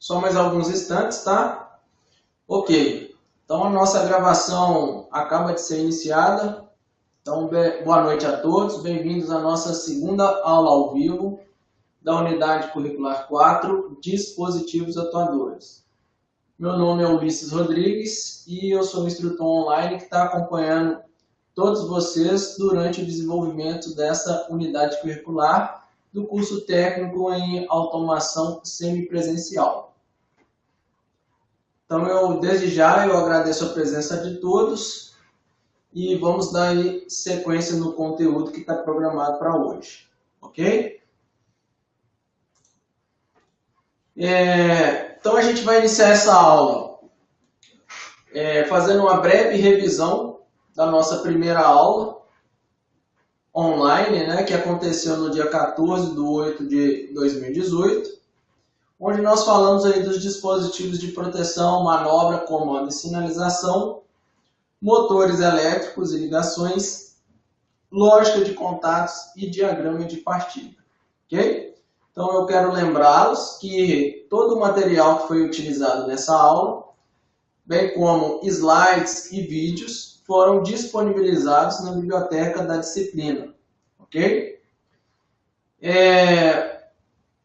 Só mais alguns instantes, tá? Ok. Então a nossa gravação acaba de ser iniciada. Então, boa noite a todos. Bem-vindos à nossa segunda aula ao vivo da Unidade Curricular 4, Dispositivos Atuadores. Meu nome é Ulisses Rodrigues e eu sou o instrutor online que está acompanhando todos vocês durante o desenvolvimento dessa unidade curricular do curso técnico em automação semipresencial. Então, desde já, eu agradeço a presença de todos e vamos dar aí sequência no conteúdo que está programado para hoje, ok? Então, a gente vai iniciar essa aula fazendo uma breve revisão da nossa primeira aula online, né, que aconteceu no dia 14/8/2018, onde nós falamos aí dos dispositivos de proteção, manobra, comando e sinalização, motores elétricos e ligações, lógica de contatos e diagrama de partida, ok? Então eu quero lembrá-los que todo o material que foi utilizado nessa aula, bem como slides e vídeos, foram disponibilizados na biblioteca da disciplina, ok?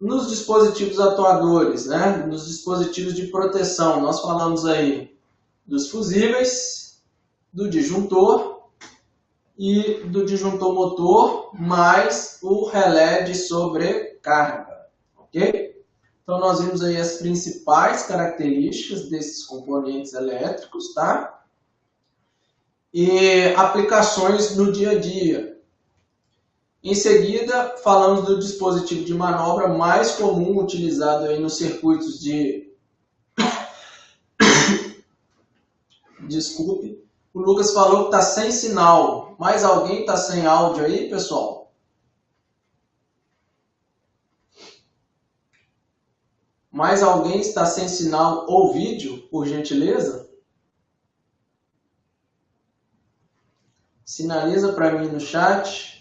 Nos dispositivos atuadores, né, nos dispositivos de proteção, nós falamos aí dos fusíveis, do disjuntor e do disjuntor motor, mais o relé de sobrecarga, ok? Então nós vimos aí as principais características desses componentes elétricos, tá? E aplicações no dia a dia. Em seguida, falamos do dispositivo de manobra mais comum utilizado aí nos circuitos de... Desculpe, o Lucas falou que está sem sinal. Mais alguém está sem áudio aí, pessoal? Mais alguém está sem sinal ou vídeo, por gentileza? Sinaliza para mim no chat.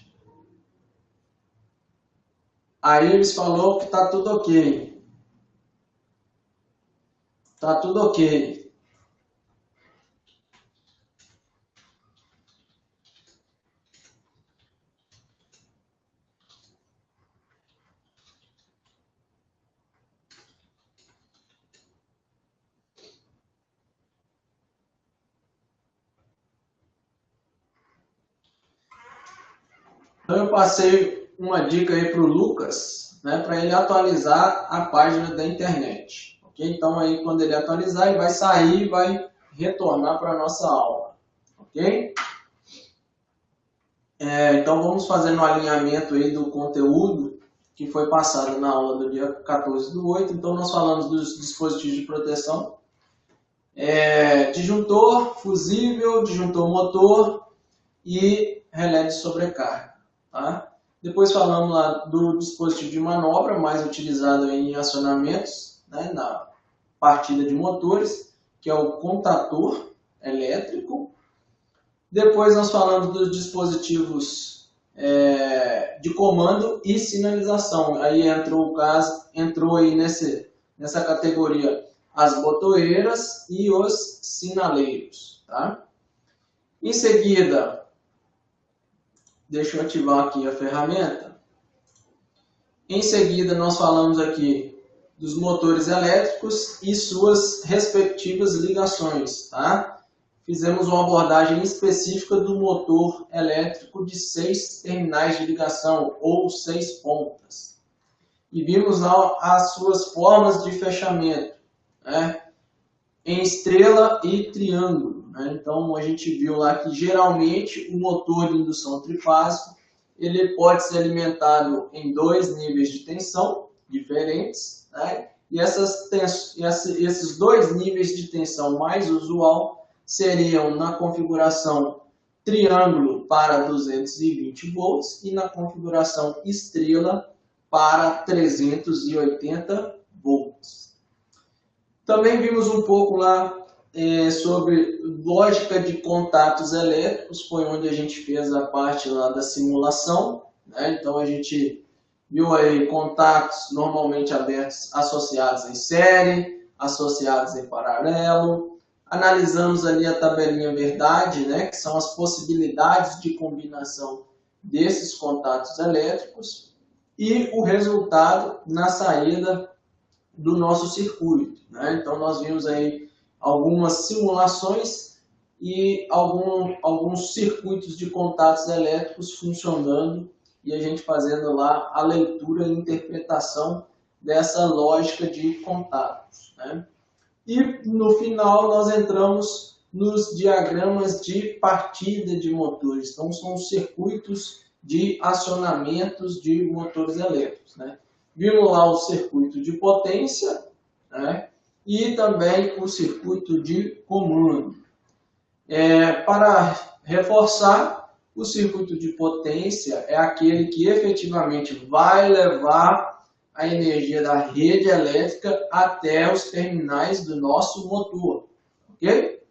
A Iris falou que está tudo ok. Está tudo ok. Então eu passei uma dica aí para o Lucas, né, para ele atualizar a página da internet. Okay? Então aí quando ele atualizar, ele vai sair e vai retornar para a nossa aula. Ok? Então vamos fazer um alinhamento aí do conteúdo que foi passado na aula do dia 14/8. Então nós falamos dos dispositivos de proteção. Disjuntor, fusível, disjuntor motor e relé de sobrecarga. Tá? Depois falamos lá do dispositivo de manobra, mais utilizado em acionamentos, né, na partida de motores, que é o contator elétrico. Depois nós falamos dos dispositivos de comando e sinalização. Aí entrou aí nessa categoria as botoeiras e os sinaleiros. Tá? Em seguida, deixa eu ativar aqui a ferramenta. Em seguida, nós falamos aqui dos motores elétricos e suas respectivas ligações. Tá? Fizemos uma abordagem específica do motor elétrico de 6 terminais de ligação, ou 6 pontas. E vimos lá as suas formas de fechamento, né, em estrela e triângulo. Então a gente viu lá que geralmente o motor de indução trifásico ele pode ser alimentado em 2 níveis de tensão diferentes, né? E esses 2 níveis de tensão mais usual seriam na configuração triângulo para 220 volts e na configuração estrela para 380 volts. Também vimos um pouco lá sobre lógica de contatos elétricos, foi onde a gente fez a parte lá da simulação, né? Então a gente viu aí contatos normalmente abertos associados em série, associados em paralelo. Analisamos ali a tabelinha verdade, né, que são as possibilidades de combinação desses contatos elétricos e o resultado na saída do nosso circuito, né? Então nós vimos aí algumas simulações e alguns circuitos de contatos elétricos funcionando e a gente fazendo lá a leitura e interpretação dessa lógica de contatos, né? E no final nós entramos nos diagramas de partida de motores. Então são os circuitos de acionamentos de motores elétricos, né? Vimos lá o circuito de potência, né? E também o circuito de comando. Para reforçar, o circuito de potência é aquele que efetivamente vai levar a energia da rede elétrica até os terminais do nosso motor, ok?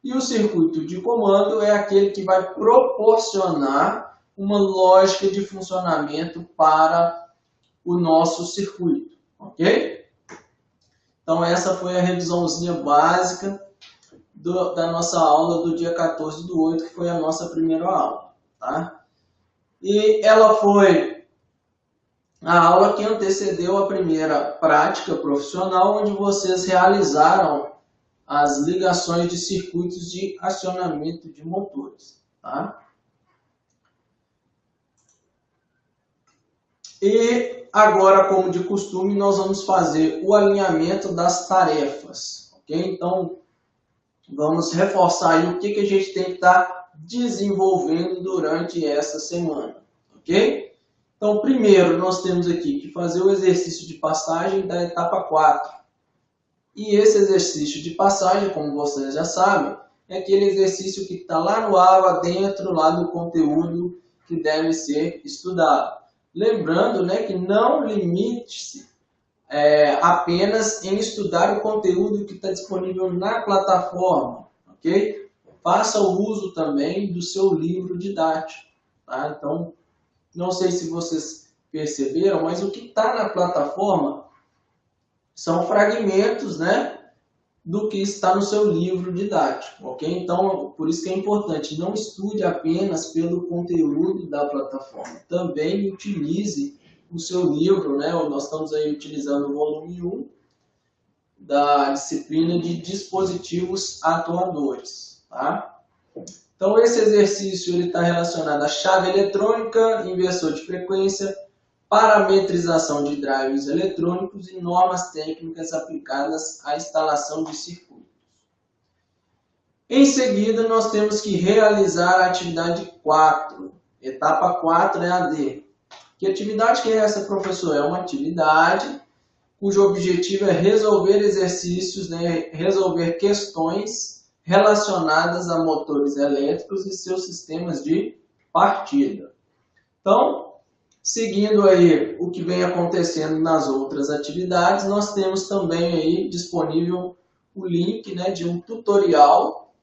E o circuito de comando é aquele que vai proporcionar uma lógica de funcionamento para o nosso circuito, ok? Então essa foi a revisãozinha básica da nossa aula do dia 14/8, que foi a nossa primeira aula, tá? E ela foi a aula que antecedeu a primeira prática profissional, onde vocês realizaram as ligações de circuitos de acionamento de motores, tá? E agora, como de costume, nós vamos fazer o alinhamento das tarefas, ok? Então, vamos reforçar aí o que a gente tem que estar desenvolvendo durante essa semana, ok? Então, primeiro, nós temos aqui que fazer o exercício de passagem da etapa 4. E esse exercício de passagem, como vocês já sabem, é aquele exercício que está lá no AVA, dentro lá do conteúdo que deve ser estudado. Lembrando, né, que não limite-se apenas em estudar o conteúdo que está disponível na plataforma, ok? Faça o uso também do seu livro didático, tá? Então, não sei se vocês perceberam, mas o que está na plataforma são fragmentos, né, do que está no seu livro didático, ok? Então, por isso que é importante, não estude apenas pelo conteúdo da plataforma, também utilize o seu livro, né? Nós estamos aí utilizando o volume 1 da disciplina de dispositivos atuadores, tá? Então, esse exercício está relacionado à chave eletrônica, inversor de frequência, parametrização de drivers eletrônicos e normas técnicas aplicadas à instalação de circuitos. Em seguida, nós temos que realizar a atividade 4. Etapa 4 é AD. Que atividade que é essa, professor? É uma atividade cujo objetivo é resolver exercícios, né, resolver questões relacionadas a motores elétricos e seus sistemas de partida. Então, seguindo aí o que vem acontecendo nas outras atividades, nós temos também aí disponível o link, né, de um tutorial,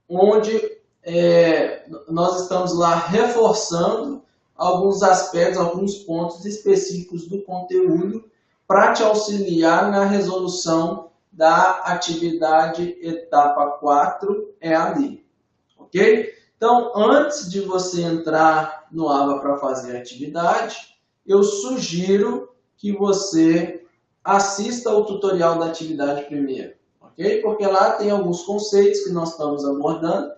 onde nós estamos lá reforçando alguns aspectos, alguns pontos específicos do conteúdo para te auxiliar na resolução da atividade etapa 4 EAD, ok? Então, antes de você entrar no AVA para fazer a atividade, eu sugiro que você assista ao tutorial da atividade primeiro, ok? Porque lá tem alguns conceitos que nós estamos abordando,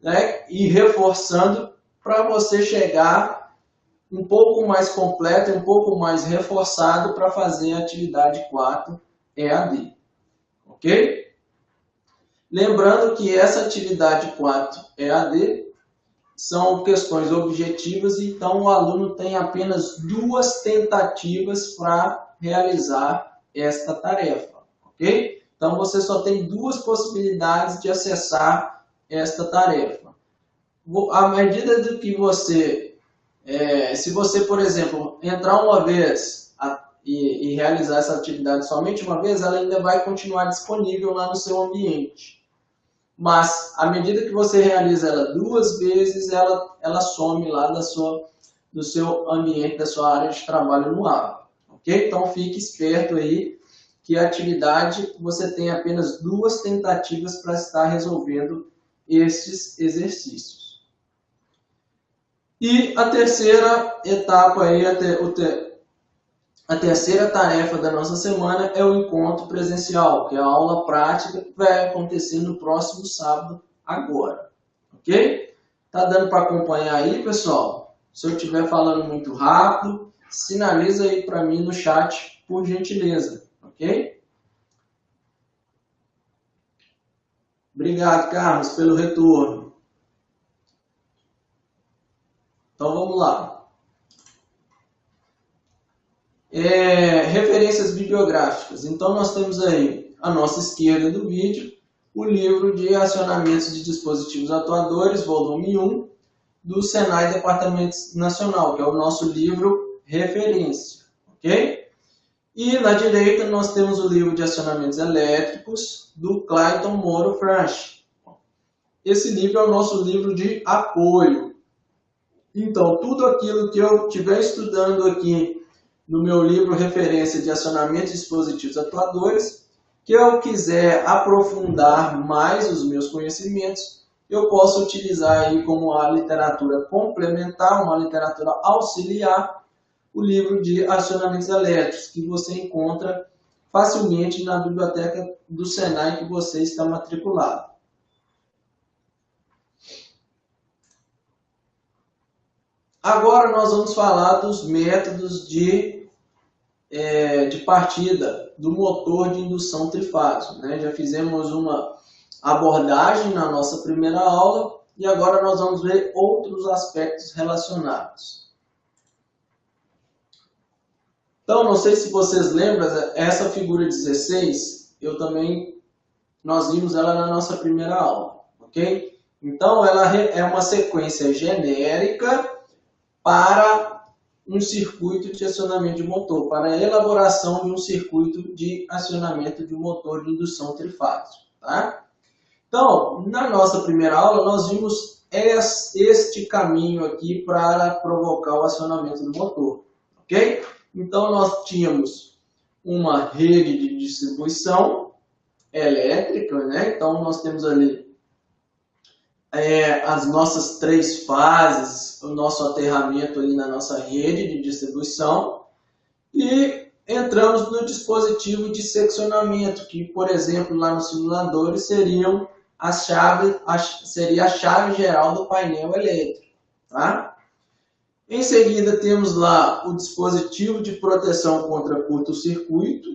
né? E reforçando para você chegar um pouco mais completo, um pouco mais reforçado para fazer a atividade 4 EAD, ok? Lembrando que essa atividade 4 EAD são questões objetivas, então o aluno tem apenas 2 tentativas para realizar esta tarefa, ok? Então você só tem 2 possibilidades de acessar esta tarefa. À medida do que você, se você, por exemplo, entrar uma vez e realizar essa atividade somente uma vez, ela ainda vai continuar disponível lá no seu ambiente. Mas, à medida que você realiza ela 2 vezes, ela some lá da sua do seu ambiente, da sua área de trabalho no ar. Ok? Então fique esperto aí que a atividade você tem apenas 2 tentativas para estar resolvendo esses exercícios. E a terceira etapa aí, a terceira tarefa da nossa semana é o encontro presencial, que é a aula prática que vai acontecer no próximo sábado agora. Ok? Tá dando para acompanhar aí, pessoal? Se eu estiver falando muito rápido, sinaliza aí para mim no chat, por gentileza. Ok? Obrigado, Carlos, pelo retorno. Então vamos lá. Referências bibliográficas. Então nós temos aí à nossa esquerda do vídeo o livro de acionamentos de dispositivos atuadores, volume 1, do Senai Departamento Nacional, que é o nosso livro referência. Ok? E na direita nós temos o livro de acionamentos elétricos do Clayton Moro Franch. Esse livro é o nosso livro de apoio. Então, tudo aquilo que eu estiver estudando aqui no meu livro referência de acionamentos de dispositivos atuadores, que eu quiser aprofundar mais os meus conhecimentos, eu posso utilizar aí como a literatura complementar, uma literatura auxiliar, o livro de acionamentos elétricos, que você encontra facilmente na biblioteca do Senai que você está matriculado. Agora nós vamos falar dos métodos de partida do motor de indução trifásico, né? Já fizemos uma abordagem na nossa primeira aula e agora nós vamos ver outros aspectos relacionados. Então, não sei se vocês lembram, essa figura 16, nós vimos ela na nossa primeira aula, ok? Então, ela é uma sequência genérica para um circuito de acionamento de motor, para a elaboração de um circuito de acionamento de motor de indução trifásico, tá? Então, na nossa primeira aula, nós vimos este caminho aqui para provocar o acionamento do motor, ok? Então, nós tínhamos uma rede de distribuição elétrica, né? Então, nós temos ali as nossas 3 fases, o nosso aterramento ali na nossa rede de distribuição e entramos no dispositivo de seccionamento, que, por exemplo, lá nos simuladores seria a chave geral do painel elétrico, tá? Em seguida, temos lá o dispositivo de proteção contra curto-circuito,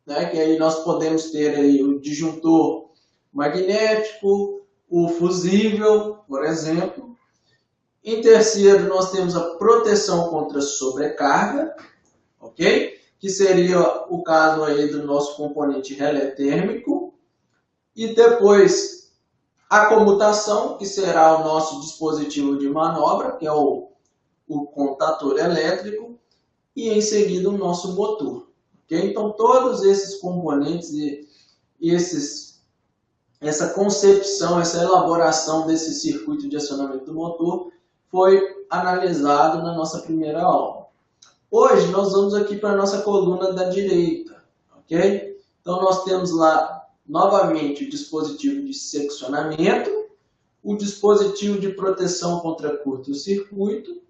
né, que aí nós podemos ter aí o disjuntor magnético, o fusível, por exemplo. Em terceiro, nós temos a proteção contra sobrecarga, ok? Que seria o caso aí do nosso componente relé térmico. E depois, a comutação, que será o nosso dispositivo de manobra, que é o contator elétrico, e em seguida o nosso motor. Okay? Então, todos esses componentes e essa concepção, essa elaboração desse circuito de acionamento do motor foi analisado na nossa primeira aula. Hoje, nós vamos aqui para a nossa coluna da direita. Okay? Então, nós temos lá, novamente, o dispositivo de seccionamento, o dispositivo de proteção contra curto-circuito,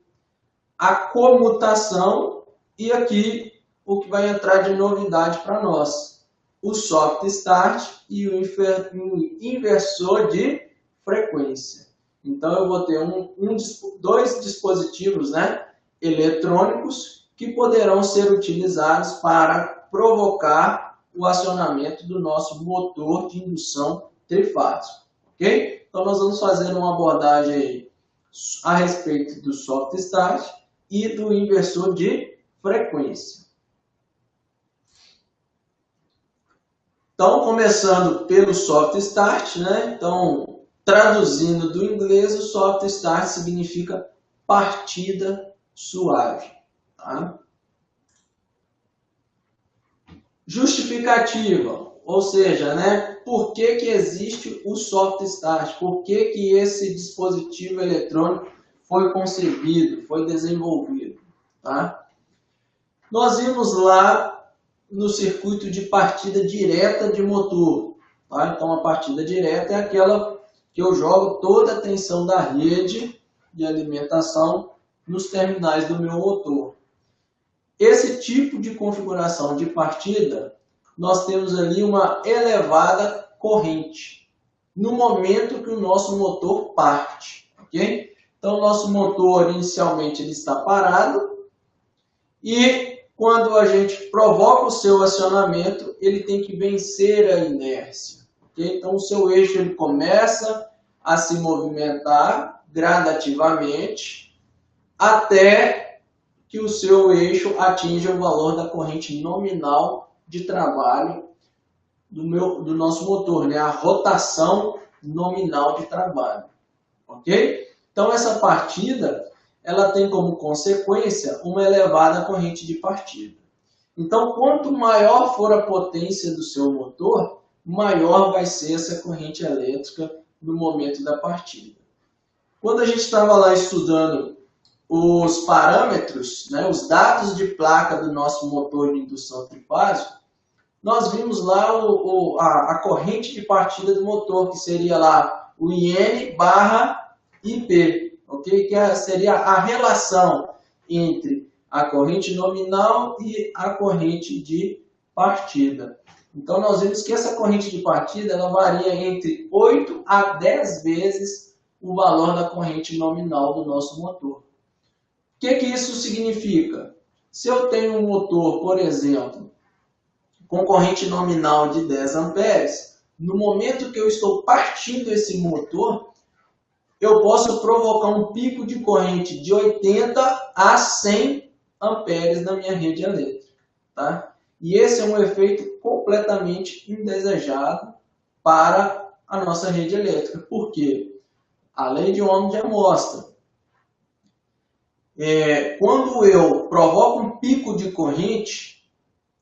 a comutação e aqui o que vai entrar de novidade para nós, o soft start e o inversor de frequência. Então eu vou ter dois dispositivos, né, eletrônicos que poderão ser utilizados para provocar o acionamento do nosso motor de indução trifásico. Ok? Então nós vamos fazer uma abordagem aí a respeito do soft start e do inversor de frequência. Então, começando pelo soft start, né? Então, traduzindo do inglês, o soft start significa partida suave. Tá? Justificativa, ou seja, né? Por que existe o soft start? Por que esse dispositivo eletrônico foi concebido, foi desenvolvido, tá? Nós vimos lá no circuito de partida direta de motor, tá? Então a partida direta é aquela que eu jogo toda a tensão da rede de alimentação nos terminais do meu motor. Esse tipo de configuração de partida, nós temos ali uma elevada corrente no momento que o nosso motor parte, ok? Então, o nosso motor inicialmente ele está parado e quando a gente provoca o seu acionamento, ele tem que vencer a inércia, ok? Então, o seu eixo ele começa a se movimentar gradativamente até que o seu eixo atinja o valor da corrente nominal de trabalho do nosso motor, né? A rotação nominal de trabalho, ok? Então essa partida, ela tem como consequência uma elevada corrente de partida. Então quanto maior for a potência do seu motor, maior vai ser essa corrente elétrica no momento da partida. Quando a gente estava lá estudando os parâmetros, né, os dados de placa do nosso motor de indução trifásico, nós vimos lá a corrente de partida do motor, que seria lá o IN barra IP, ok? Que seria a relação entre a corrente nominal e a corrente de partida. Então nós vimos que essa corrente de partida ela varia entre 8 a 10 vezes o valor da corrente nominal do nosso motor. O que isso significa? Se eu tenho um motor, por exemplo, com corrente nominal de 10 amperes, no momento que eu estou partindo esse motor, eu posso provocar um pico de corrente de 80 a 100 amperes na minha rede elétrica, tá? E esse é um efeito completamente indesejado para a nossa rede elétrica. Por quê? A lei de Ohm de amostra. Quando eu provoco um pico de corrente,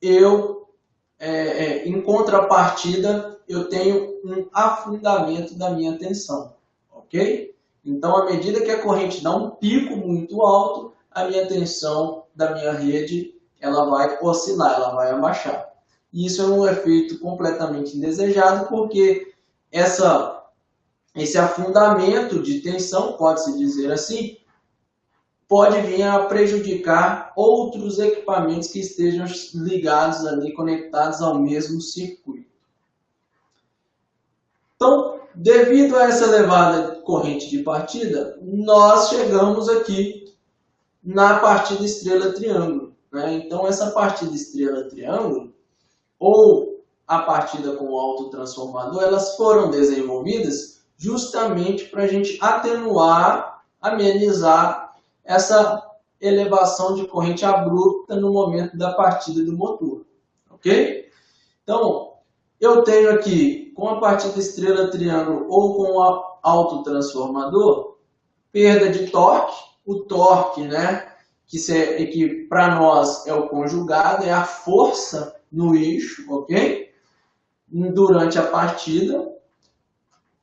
em contrapartida, eu tenho um afundamento da minha tensão, ok? Então, à medida que a corrente dá um pico muito alto, a minha tensão da minha rede ela vai oscilar, ela vai abaixar. E isso é um efeito completamente indesejado, porque esse afundamento de tensão, pode-se dizer assim, pode vir a prejudicar outros equipamentos que estejam ligados ali, conectados ao mesmo circuito. Então, devido a essa elevada corrente de partida, nós chegamos aqui na partida estrela-triângulo, né? Então, essa partida estrela-triângulo, ou a partida com o autotransformador, elas foram desenvolvidas justamente para a gente atenuar, amenizar essa elevação de corrente abrupta no momento da partida do motor, ok? Então, eu tenho aqui, com a partida estrela-triângulo ou com o autotransformador, perda de torque. O torque, né, que para nós é o conjugado, é a força no eixo, ok? Durante a partida.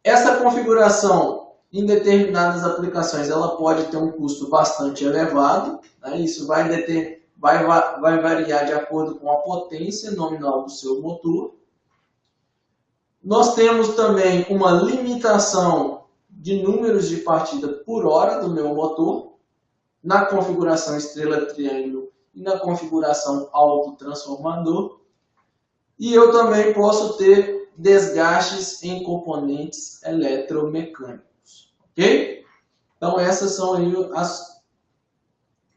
Essa configuração, em determinadas aplicações, ela pode ter um custo bastante elevado, né? Isso vai variar de acordo com a potência nominal do seu motor. Nós temos também uma limitação de números de partida por hora do meu motor, na configuração estrela-triângulo e na configuração autotransformador. E eu também posso ter desgastes em componentes eletromecânicos, ok? Então essas são aí as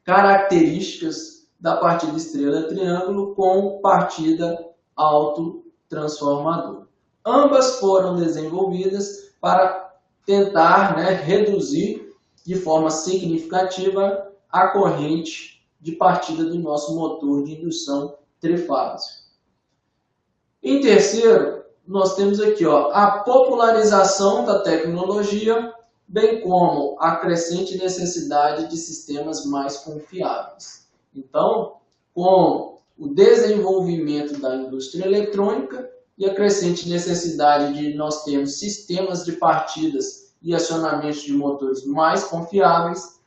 características da partida estrela-triângulo com partida autotransformador. Ambas foram desenvolvidas para tentar, né, reduzir de forma significativa a corrente de partida do nosso motor de indução trifásico. Em terceiro, nós temos aqui a popularização da tecnologia, bem como a crescente necessidade de sistemas mais confiáveis. Então, com o desenvolvimento da indústria eletrônica e a crescente necessidade de nós termos sistemas de partidas e acionamentos de motores mais confiáveis,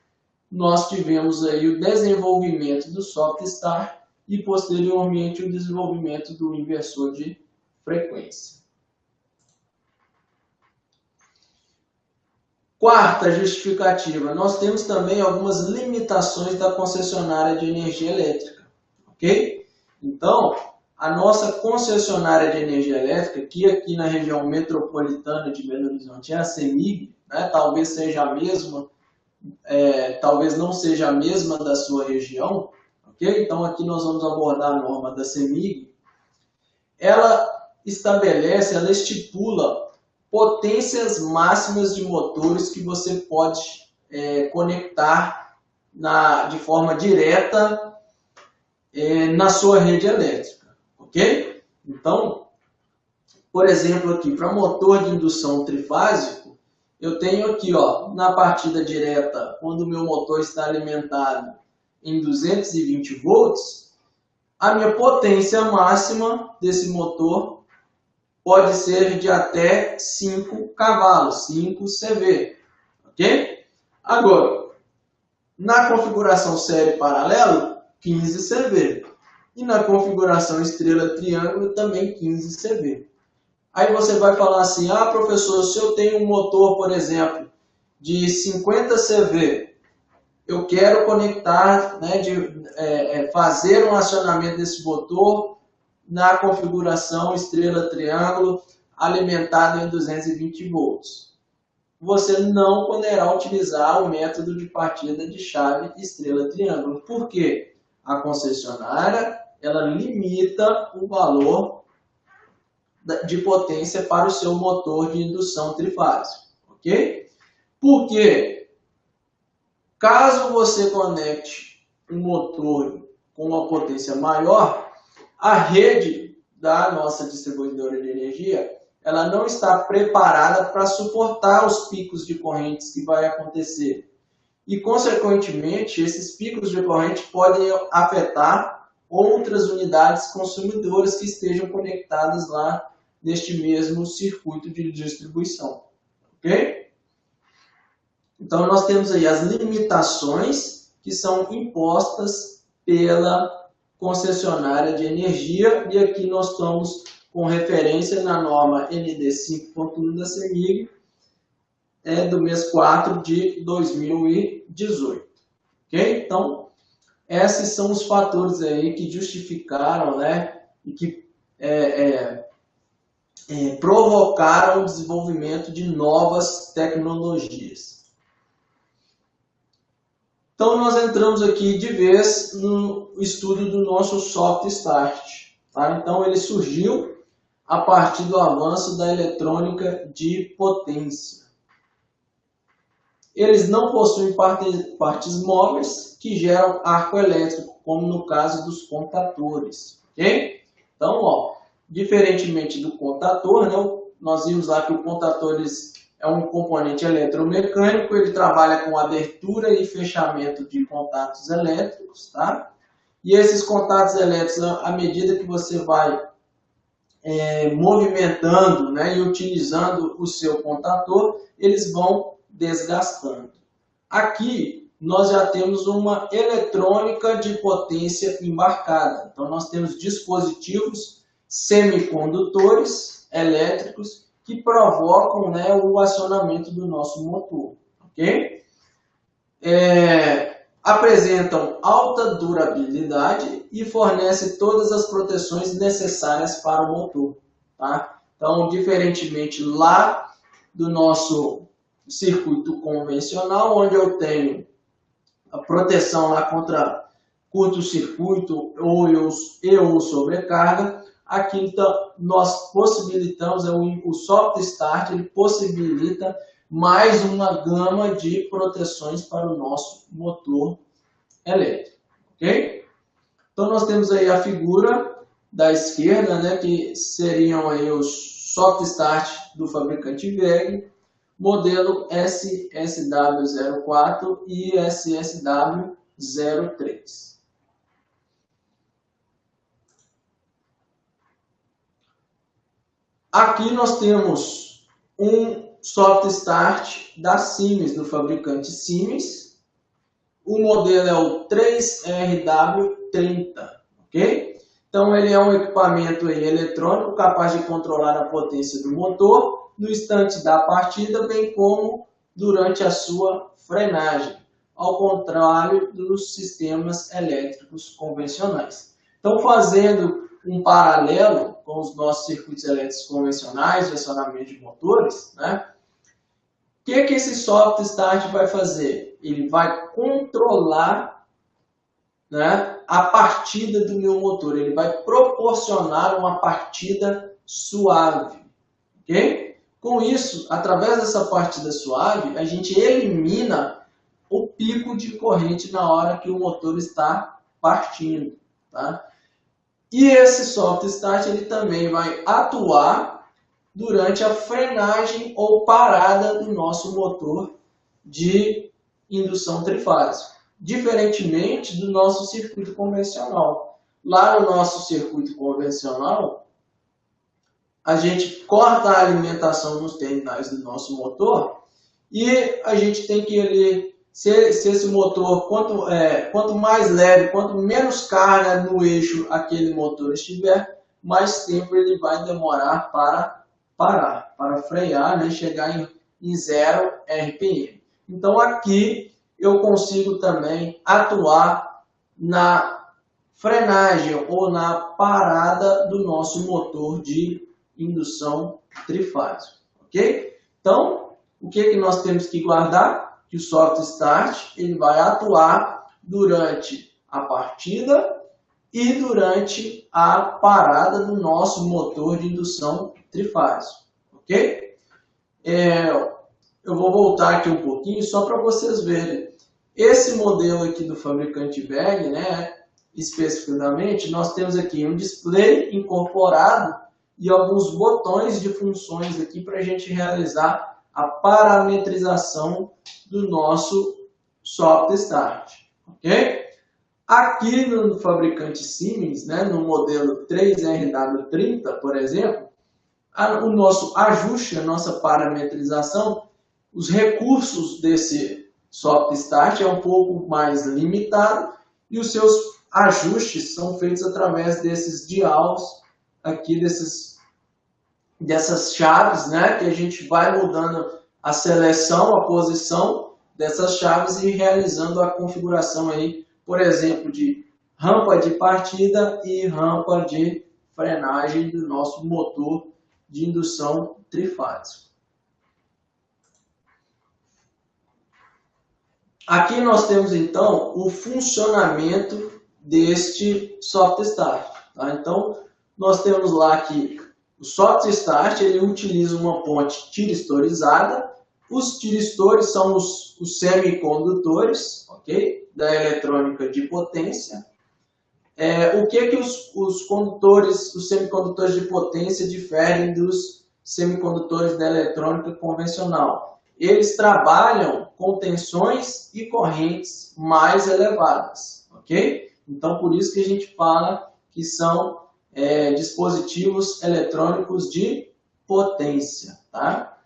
nós tivemos aí o desenvolvimento do soft start e posteriormente o desenvolvimento do inversor de frequência. Quarta justificativa, nós temos também algumas limitações da concessionária de energia elétrica, ok? Então, a nossa concessionária de energia elétrica, que aqui na região metropolitana de Belo Horizonte é a CEMIG, né, talvez seja a mesma, talvez não seja a mesma da sua região, ok? Então aqui nós vamos abordar a norma da CEMIG. Ela estabelece, ela estipula potências máximas de motores que você pode conectar de forma direta na sua rede elétrica, ok? Então, por exemplo, aqui para motor de indução trifásico, eu tenho aqui, ó, na partida direta, quando o meu motor está alimentado em 220 volts, a minha potência máxima desse motor pode ser de até 5 cavalos, 5 CV, ok? Agora, na configuração série paralelo, 15 CV. E na configuração estrela-triângulo, também 15 CV. Aí você vai falar assim, professor, se eu tenho um motor, por exemplo, de 50 CV, eu quero conectar, né, fazer um acionamento desse motor na configuração estrela-triângulo alimentado em 220 volts. Você não poderá utilizar o método de partida de chave estrela-triângulo. Por quê? A concessionária, ela limita o valor de potência para o seu motor de indução trifásico, ok? Porque caso você conecte um motor com uma potência maior, a rede da nossa distribuidora de energia, ela não está preparada para suportar os picos de correntes que vai acontecer. E, consequentemente, esses picos de corrente podem afetar outras unidades consumidoras que estejam conectadas lá neste mesmo circuito de distribuição, ok? Então, nós temos aí as limitações que são impostas pela concessionária de energia, e aqui nós estamos com referência na norma ND 5.1 da CEMIG, do mês 4 de 2018, ok? Então, esses são os fatores aí que justificaram, né, e que provocaram o desenvolvimento de novas tecnologias. Então, nós entramos aqui de vez no estudo do nosso soft start. Tá? Então, ele surgiu a partir do avanço da eletrônica de potência. Eles não possuem partes móveis que geram arco elétrico, como no caso dos contatores. Okay? Então, ó, diferentemente do contator, né, nós vimos lá que o contator é um componente eletromecânico, ele trabalha com abertura e fechamento de contatos elétricos, tá? E esses contatos elétricos, à medida que você vai movimentando, né, e utilizando o seu contator, eles vão desgastando. Aqui nós já temos uma eletrônica de potência embarcada. Então nós temos dispositivos semicondutores elétricos que provocam, né, o acionamento do nosso motor, ok? Apresentam alta durabilidade e fornecem todas as proteções necessárias para o motor, tá? Então, diferentemente lá do nosso circuito convencional, onde eu tenho a proteção lá contra curto-circuito ou sobrecarga, aqui então, nós possibilitamos, o soft start, ele possibilita mais uma gama de proteções para o nosso motor elétrico, ok? Então nós temos aí a figura da esquerda, né, que seriam aí os soft start do fabricante WEG, modelo SSW04 e SSW03. Aqui nós temos um soft start da Siemens, do fabricante Siemens, O modelo é o 3RW30, ok? Então ele é um equipamento aí eletrônico capaz de controlar a potência do motor no instante da partida, bem como durante a sua frenagem, ao contrário dos sistemas elétricos convencionais. Então, fazendo um paralelo com os nossos circuitos elétricos convencionais de acionamento de motores, né? O que esse soft start vai fazer? Ele vai controlar, né, a partida do meu motor. Ele vai proporcionar uma partida suave. Okay? Com isso, através dessa partida suave, a gente elimina o pico de corrente na hora que o motor está partindo. Tá? E esse soft start ele também vai atuar durante a frenagem ou parada do nosso motor de indução trifásica, diferentemente do nosso circuito convencional. Lá no nosso circuito convencional, a gente corta a alimentação nos terminais do nosso motor e a gente tem que ele, se esse motor, quanto mais leve, quanto menos carga no eixo aquele motor estiver, mais tempo ele vai demorar para parar, para frear, né, chegar em 0 RPM. Então aqui eu consigo também atuar na frenagem ou na parada do nosso motor de indução trifásica, ok? Então, o que nós temos que guardar? Que o soft start ele vai atuar durante a partida e durante a parada do nosso motor de indução trifásica, ok? Eu vou voltar aqui um pouquinho só para vocês verem. Esse modelo aqui do fabricante VEG, né, especificamente, nós temos aqui um display incorporado e alguns botões de funções aqui para a gente realizar a parametrização do nosso soft start, ok? Aqui no fabricante Siemens, né, no modelo 3RW30, por exemplo, o nosso ajuste, a nossa parametrização, os recursos desse soft start é um pouco mais limitado e os seus ajustes são feitos através desses dials aqui, dessas chaves, né, que a gente vai mudando a seleção, a posição dessas chaves e realizando a configuração aí, por exemplo, de rampa de partida e rampa de frenagem do nosso motor de indução trifásica. Aqui nós temos então o funcionamento deste soft start. Tá? Então nós temos lá que o soft start ele utiliza uma ponte tiristorizada. Os tiristores são os semicondutores, ok? Da eletrônica de potência. O que os semicondutores de potência diferem dos semicondutores da eletrônica convencional? Eles trabalham com tensões e correntes mais elevadas, ok? Então, por isso que a gente fala que são dispositivos eletrônicos de potência, tá?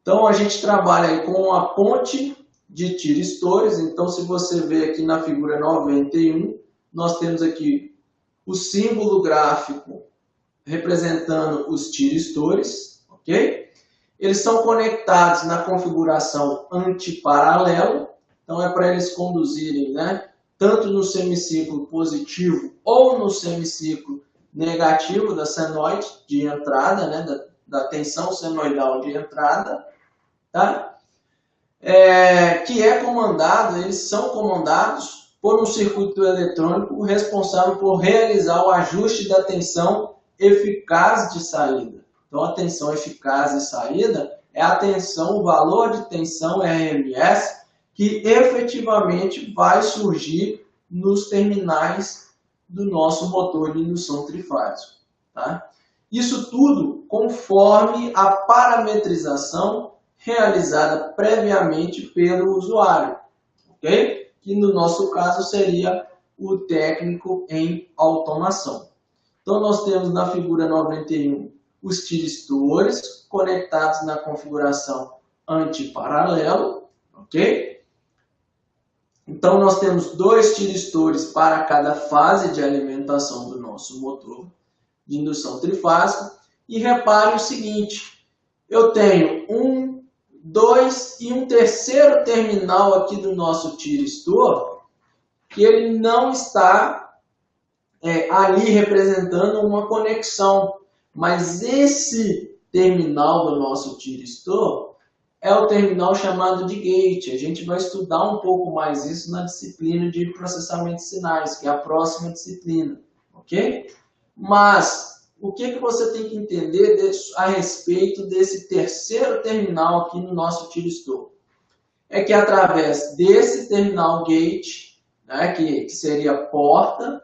Então, a gente trabalha aí com a ponte de tiristores. Então, se você ver aqui na figura 91, nós temos aqui o símbolo gráfico representando os tiristores, ok? Eles são conectados na configuração antiparalelo, então é para eles conduzirem, né, tanto no semiciclo positivo ou no semiciclo negativo da senoide de entrada, né, da tensão senoidal de entrada, tá? Que é comandado, eles são comandados por um circuito eletrônico responsável por realizar o ajuste da tensão eficaz de saída. Então, a tensão eficaz de saída é a tensão, o valor de tensão RMS que efetivamente vai surgir nos terminais do nosso motor de indução trifásica. Tá? Isso tudo conforme a parametrização realizada previamente pelo usuário, ok? Que no nosso caso seria o técnico em automação. Então nós temos na figura 91 os tiristores conectados na configuração antiparalelo, ok? Então, nós temos 2 tiristores para cada fase de alimentação do nosso motor de indução trifásica. E repare o seguinte, eu tenho 1, 2 e um terceiro terminal aqui do nosso tiristor, que ele não está ali representando uma conexão, mas esse terminal do nosso tiristor é o terminal chamado de gate. A gente vai estudar um pouco mais isso na disciplina de processamento de sinais, que é a próxima disciplina, ok? Mas o que você tem que entender a respeito desse terceiro terminal aqui no nosso tiristor? É que através desse terminal gate, né, que seria a porta,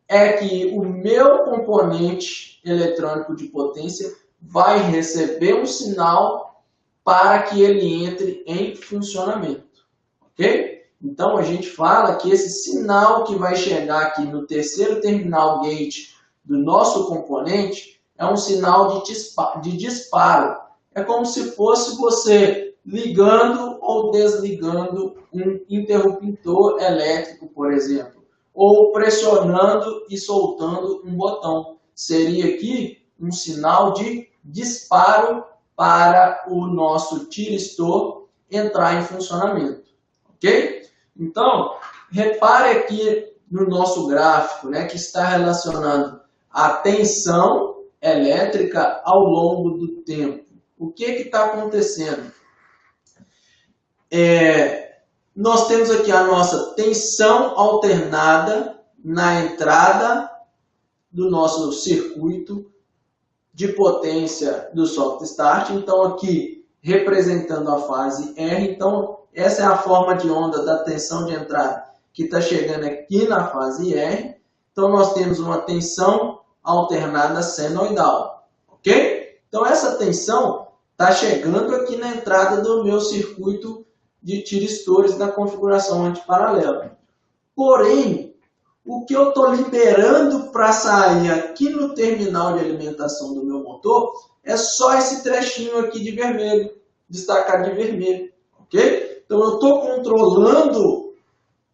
é que o meu componente eletrônico de potência vai receber um sinal para que ele entre em funcionamento, ok? Então a gente fala que esse sinal que vai chegar aqui no terceiro terminal gate do nosso componente é um sinal de disparo. É como se fosse você ligando ou desligando um interruptor elétrico, por exemplo, ou pressionando e soltando um botão. Seria aqui um sinal de disparo para o nosso tiristor entrar em funcionamento, ok? Então, repare aqui no nosso gráfico, né, que está relacionando a tensão elétrica ao longo do tempo. O que está acontecendo? Nós temos aqui a nossa tensão alternada na entrada do nosso circuito de potência do soft start. Então aqui representando a fase R. Então essa é a forma de onda da tensão de entrada que está chegando aqui na fase R. Então nós temos uma tensão alternada senoidal, ok? Então essa tensão está chegando aqui na entrada do meu circuito de tiristores da configuração antiparalela. Porém, o que eu estou liberando para sair aqui no terminal de alimentação do meu motor é só esse trechinho aqui de vermelho, destacado de vermelho, ok? Então eu estou controlando,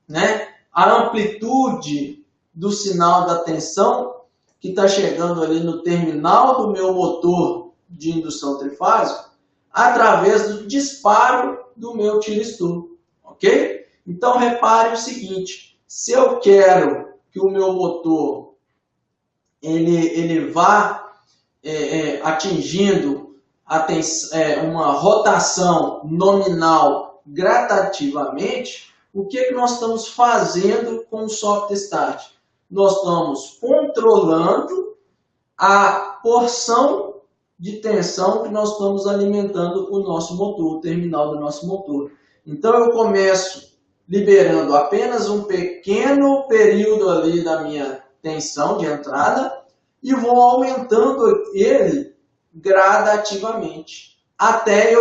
né, a amplitude do sinal da tensão que está chegando ali no terminal do meu motor de indução trifásica através do disparo do meu tiristor, ok? Então repare o seguinte, se eu quero que o meu motor ele vá atingindo uma rotação nominal gradativamente, o que nós estamos fazendo com o soft start? Nós estamos controlando a porção de tensão que nós estamos alimentando o nosso motor, o terminal do nosso motor. Então eu começo liberando apenas um pequeno período ali da minha tensão de entrada e vou aumentando ele gradativamente até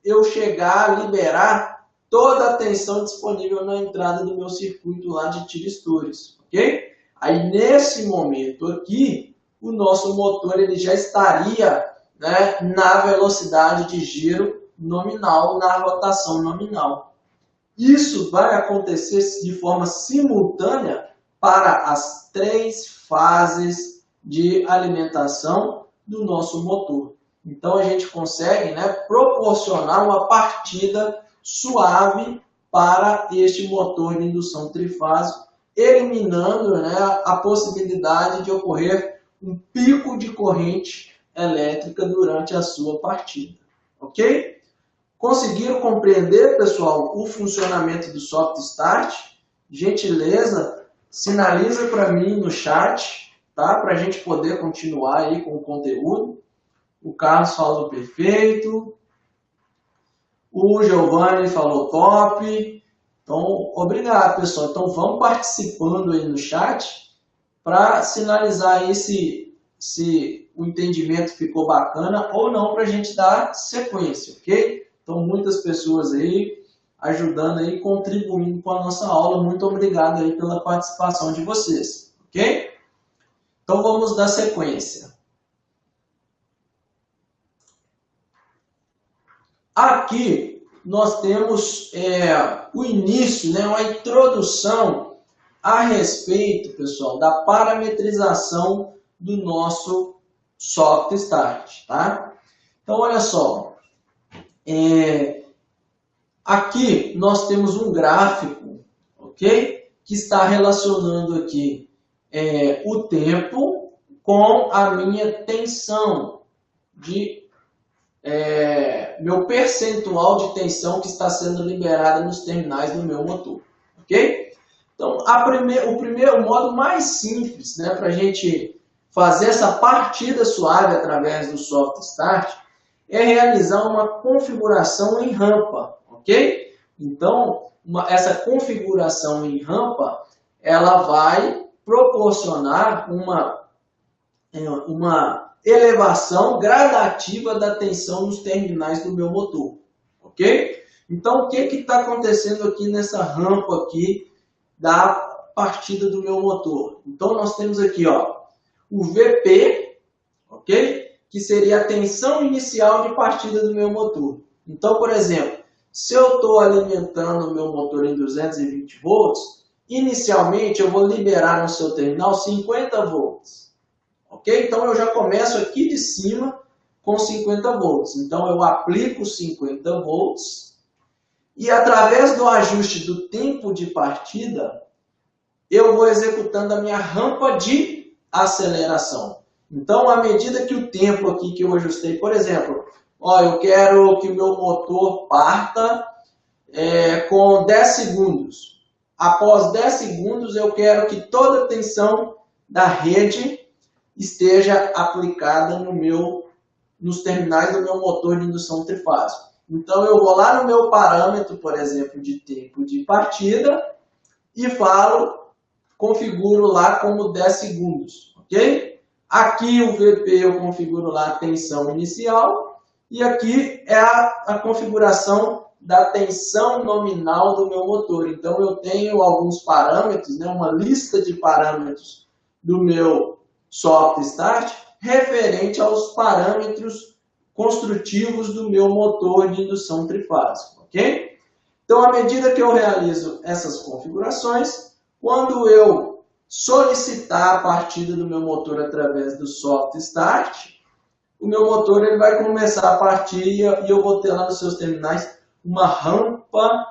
eu chegar a liberar toda a tensão disponível na entrada do meu circuito lá de tiristores, ok? Aí nesse momento aqui, o nosso motor ele já estaria, né, na velocidade de giro nominal, na rotação nominal. Isso vai acontecer de forma simultânea para as 3 fases de alimentação do nosso motor. Então a gente consegue, né, proporcionar uma partida suave para este motor de indução trifásica, eliminando, né, a possibilidade de ocorrer um pico de corrente elétrica durante a sua partida, ok? Conseguiram compreender, pessoal, o funcionamento do soft start? Gentileza, sinaliza para mim no chat, tá? Para a gente poder continuar aí com o conteúdo. O Carlos falou perfeito. O Giovanni falou top. Então, obrigado, pessoal. Então, vamos participando aí no chat para sinalizar aí se o entendimento ficou bacana ou não para a gente dar sequência, ok? Então, muitas pessoas aí ajudando aí, contribuindo com a nossa aula. Muito obrigado aí pela participação de vocês, ok? Então, vamos dar sequência. Aqui, nós temos o início, né, uma introdução a respeito, pessoal, da parametrização do nosso soft start, tá? Então, olha só, aqui nós temos um gráfico, ok? Que está relacionando aqui o tempo com a minha tensão meu percentual de tensão que está sendo liberada nos terminais do meu motor, ok? Então, o primeiro modo mais simples, né, para a gente fazer essa partida suave através do soft start é realizar uma configuração em rampa, ok? Então, essa configuração em rampa, ela vai proporcionar uma elevação gradativa da tensão nos terminais do meu motor, ok? Então, o que está acontecendo aqui nessa rampa aqui da partida do meu motor? Então, nós temos aqui, ó, o VP, ok? Que seria a tensão inicial de partida do meu motor. Então, por exemplo, se eu estou alimentando o meu motor em 220 volts, inicialmente eu vou liberar no seu terminal 50 volts. Ok? Então, eu já começo aqui de cima com 50 volts. Então, eu aplico 50 volts e, através do ajuste do tempo de partida, eu vou executando a minha rampa de aceleração. Então, à medida que o tempo aqui que eu ajustei, por exemplo, ó, eu quero que o meu motor parta com 10 segundos. Após 10 segundos, eu quero que toda a tensão da rede esteja aplicada nos terminais do meu motor de indução trifásica. Então, eu vou lá no meu parâmetro, por exemplo, de tempo de partida e configuro lá como 10 segundos, ok? Aqui o VP eu configuro lá a tensão inicial e aqui é a configuração da tensão nominal do meu motor. Então, eu tenho alguns parâmetros, né, uma lista de parâmetros do meu soft start referente aos parâmetros construtivos do meu motor de indução trifásica, ok? Então, à medida que eu realizo essas configurações, quando eu solicitar a partida do meu motor através do soft start, o meu motor ele vai começar a partir e eu vou ter lá nos seus terminais uma rampa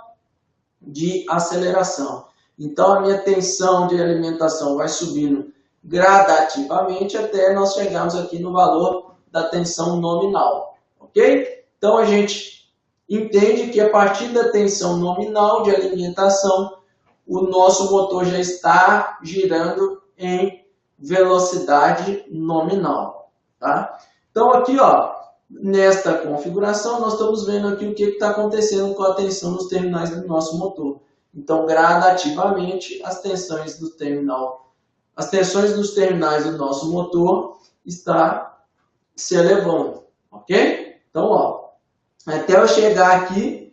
de aceleração. Então, a minha tensão de alimentação vai subindo gradativamente até nós chegarmos aqui no valor da tensão nominal, ok? Então, a gente entende que a partir da tensão nominal de alimentação, o nosso motor já está girando em velocidade nominal, tá? Então, aqui, ó, nesta configuração, nós estamos vendo aqui o que está acontecendo com a tensão nos terminais do nosso motor. Então, gradativamente, as tensões dos terminais do nosso motor está se elevando, ok? Então, ó, até eu chegar aqui,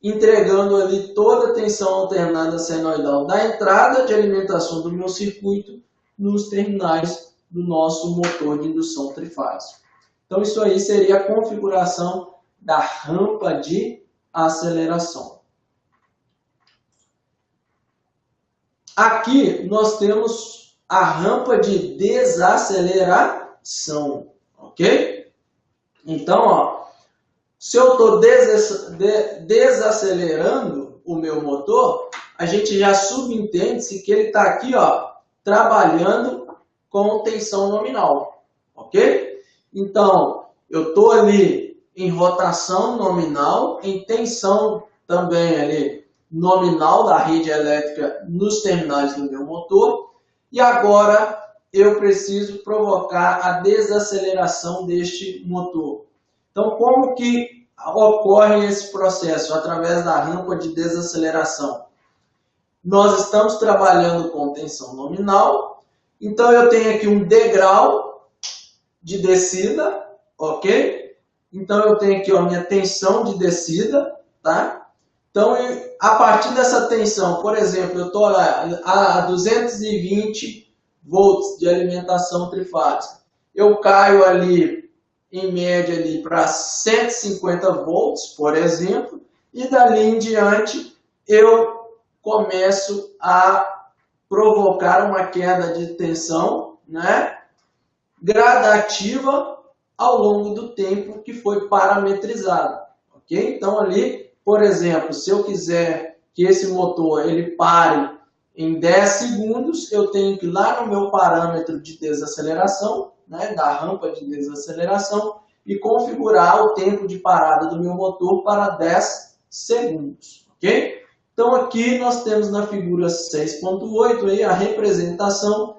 entregando ali toda a tensão alternada senoidal da entrada de alimentação do meu circuito nos terminais do nosso motor de indução trifásica. Então, isso aí seria a configuração da rampa de aceleração. Aqui nós temos a rampa de desaceleração, ok? Então, ó, se eu estou desacelerando o meu motor, a gente já subentende-se que ele está aqui, ó, trabalhando com tensão nominal, ok? Então, eu estou ali em rotação nominal, em tensão também ali nominal da rede elétrica nos terminais do meu motor, e agora eu preciso provocar a desaceleração deste motor. Então, como que ocorre esse processo? Através da rampa de desaceleração. Nós estamos trabalhando com tensão nominal, então eu tenho aqui um degrau de descida, ok? Então eu tenho aqui a minha tensão de descida, tá? Então, a partir dessa tensão, por exemplo, eu estou a 220 volts de alimentação trifásica. Eu caio ali, em média, para 150 volts, por exemplo, e dali em diante eu começo a provocar uma queda de tensão, né, gradativa ao longo do tempo que foi parametrizado, ok? Então ali, por exemplo, se eu quiser que esse motor ele pare em 10 segundos, eu tenho que ir lá no meu parâmetro de desaceleração, né, da rampa de desaceleração, e configurar o tempo de parada do meu motor para 10 segundos, ok? Então aqui nós temos na figura 6.8 aí a representação.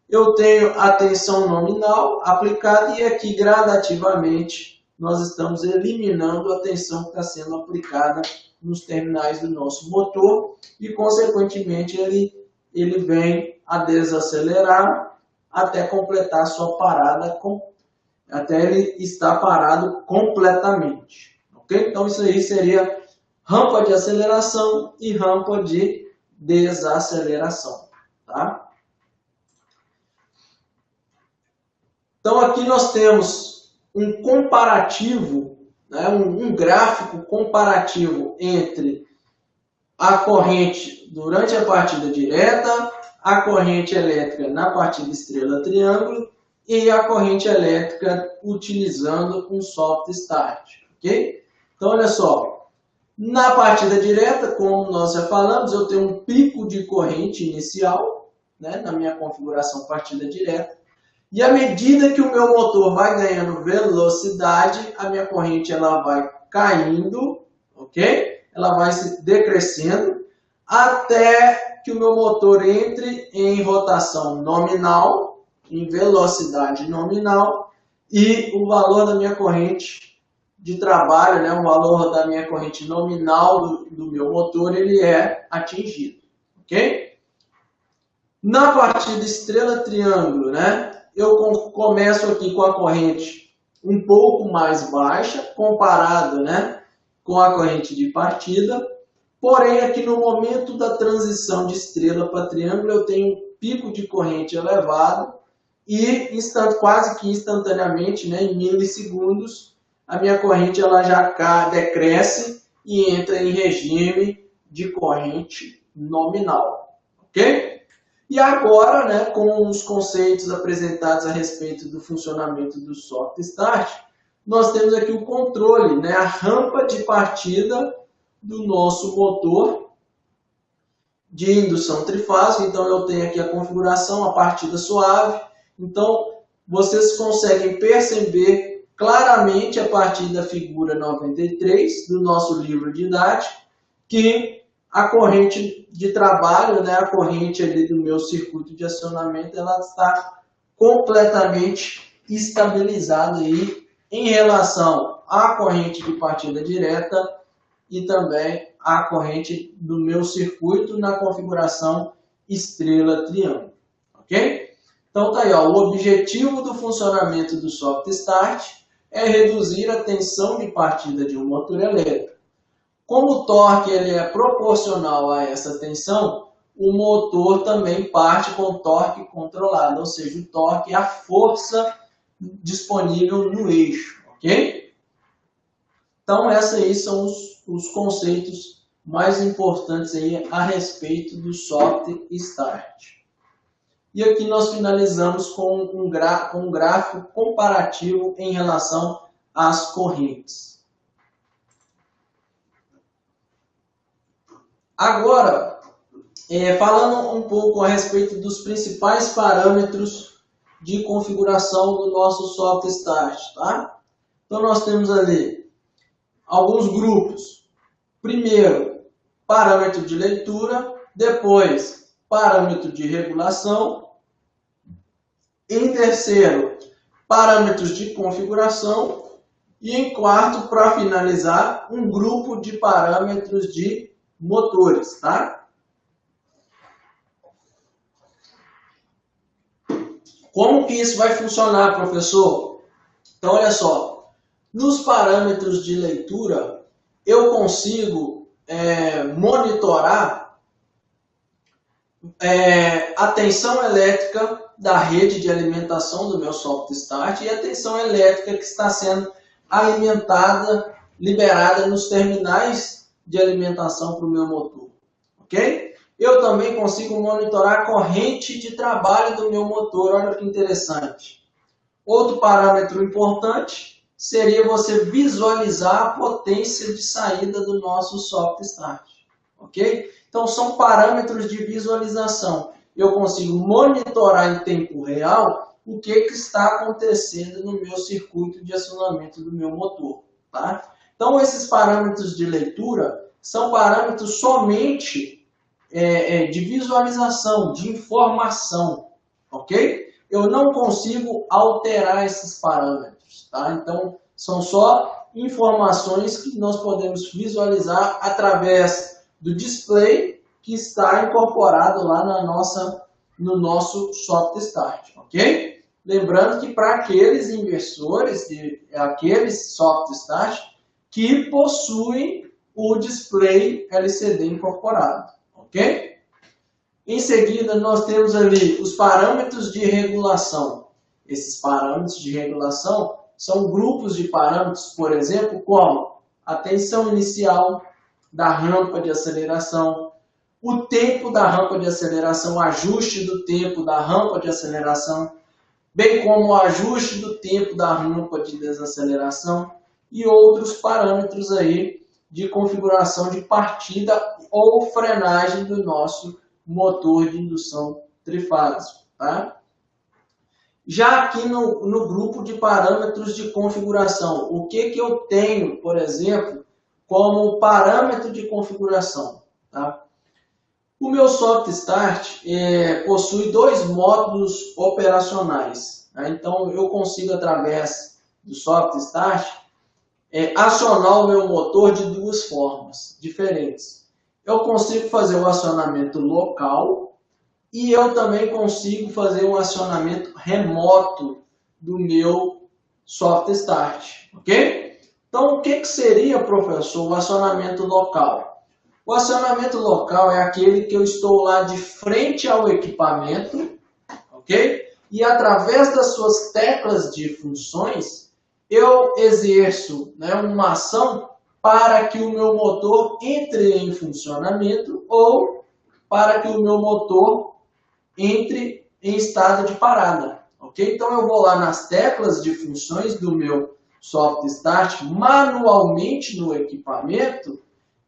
Eu tenho a tensão nominal aplicada e aqui gradativamente nós estamos eliminando a tensão que está sendo aplicada nos terminais do nosso motor e consequentemente ele vem a desacelerar até completar sua parada, até ele estar parado completamente. Ok? Então isso aí seria rampa de aceleração e rampa de desaceleração. Tá? Então aqui nós temos um comparativo, né, um gráfico comparativo entre a corrente durante a partida direta, a corrente elétrica na partida estrela-triângulo e a corrente elétrica utilizando um soft start. Ok? Então olha só, na partida direta, como nós já falamos, eu tenho um pico de corrente inicial, né, na minha configuração partida direta. E à medida que o meu motor vai ganhando velocidade, a minha corrente ela vai caindo, ok? Ela vai se decrescendo até que o meu motor entre em rotação nominal, em velocidade nominal, e o valor da minha corrente de trabalho, né, o valor da minha corrente nominal do meu motor, ele é atingido, ok? Na partida estrela-triângulo, né? Eu começo aqui com a corrente um pouco mais baixa, comparado, né, com a corrente de partida. Porém, aqui no momento da transição de estrela para triângulo, eu tenho um pico de corrente elevado e quase que instantaneamente, né, em milissegundos, a minha corrente ela já decresce e entra em regime de corrente nominal. Ok? E agora, né, com os conceitos apresentados a respeito do funcionamento do soft start, nós temos aqui o controle, né, a rampa de partida do nosso motor de indução trifásica. Então eu tenho aqui a configuração, a partida suave. Então vocês conseguem perceber claramente a partir da figura 93 do nosso livro didático que a corrente de trabalho, né, a corrente ali do meu circuito de acionamento, ela está completamente estabilizada aí em relação à corrente de partida direta e também à corrente do meu circuito na configuração estrela-triângulo. Ok? Então tá aí, ó, o objetivo do funcionamento do soft start é reduzir a tensão de partida de um motor elétrico. Como o torque ele é proporcional a essa tensão, o motor também parte com torque controlado, ou seja, o torque é a força disponível no eixo, ok? Então, esses aí são os conceitos mais importantes aí a respeito do soft start. E aqui nós finalizamos com um gráfico comparativo em relação às correntes. Agora, falando um pouco a respeito dos principais parâmetros de configuração do nosso soft start, tá? Então nós temos ali alguns grupos. Primeiro, parâmetro de leitura, depois parâmetro de regulação, em terceiro, parâmetros de configuração e em quarto, para finalizar, um grupo de parâmetros de motores, tá? Como que isso vai funcionar, professor? Então, olha só. Nos parâmetros de leitura, eu consigo monitorar a tensão elétrica da rede de alimentação do meu soft start e a tensão elétrica que está sendo alimentada, liberada nos terminais de alimentação para o meu motor, ok? Eu também consigo monitorar a corrente de trabalho do meu motor, olha que interessante. Outro parâmetro importante seria você visualizar a potência de saída do nosso soft start, ok? Então são parâmetros de visualização. Eu consigo monitorar em tempo real o que está acontecendo no meu circuito de acionamento do meu motor, tá? Então esses parâmetros de leitura são parâmetros somente de visualização, de informação, ok? Eu não consigo alterar esses parâmetros, tá? Então, são só informações que nós podemos visualizar através do display que está incorporado lá no nosso soft start, ok? Lembrando que para aqueles inversores, aqueles soft start que possuem o display LCD incorporado, ok? Em seguida, nós temos ali os parâmetros de regulação. Esses parâmetros de regulação são grupos de parâmetros, por exemplo, como a tensão inicial da rampa de aceleração, o tempo da rampa de aceleração, o ajuste do tempo da rampa de aceleração, bem como o ajuste do tempo da rampa de desaceleração e outros parâmetros aí de configuração de partida ou frenagem do nosso motor de indução trifásico, tá? Já aqui no grupo de parâmetros de configuração, o que eu tenho, por exemplo, como parâmetro de configuração, tá? O meu soft start possui dois módulos operacionais, tá? Então eu consigo através do soft start acionar o meu motor de duas formas diferentes. Eu consigo fazer o acionamento local e eu também consigo fazer um acionamento remoto do meu soft start, ok? Então, o que seria, professor, o acionamento local? O acionamento local é aquele que eu estou lá de frente ao equipamento, ok? E através das suas teclas de funções, eu exerço, né, uma ação para que o meu motor entre em funcionamento ou para que o meu motor entre em estado de parada, ok? Então eu vou lá nas teclas de funções do meu soft start manualmente no equipamento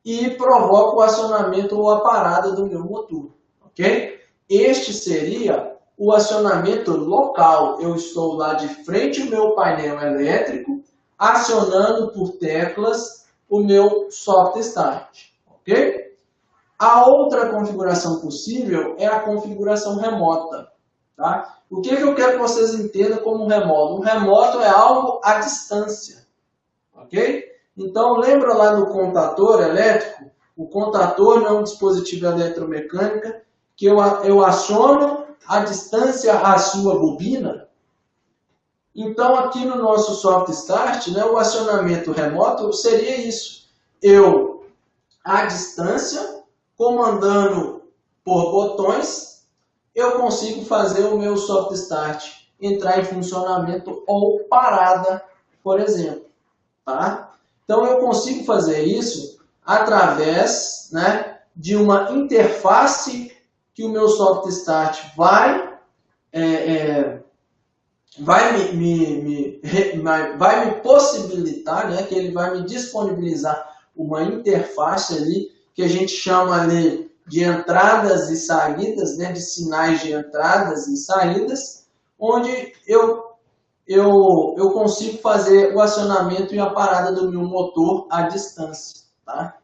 e provoco o acionamento ou a parada do meu motor, ok? Este seria o acionamento local. Eu estou lá de frente ao meu painel elétrico, acionando por teclas o meu soft start, ok? A outra configuração possível é a configuração remota, tá? O que eu quero que vocês entendam como remoto? O remoto é algo à distância, ok? Então, lembra lá do contator elétrico? O contator não é um dispositivo eletromecânico que eu aciono à distância a sua bobina. Então, aqui no nosso soft start, né, o acionamento remoto seria isso. Eu, à distância, comandando por botões, eu consigo fazer o meu soft start entrar em funcionamento ou parada, por exemplo, tá? Então, eu consigo fazer isso através, né, de uma interface que o meu soft start vai me possibilitar, né, que ele vai me disponibilizar uma interface ali, que a gente chama ali de entradas e saídas, né, de sinais de entradas e saídas, onde eu consigo fazer o acionamento e a parada do meu motor à distância, tá?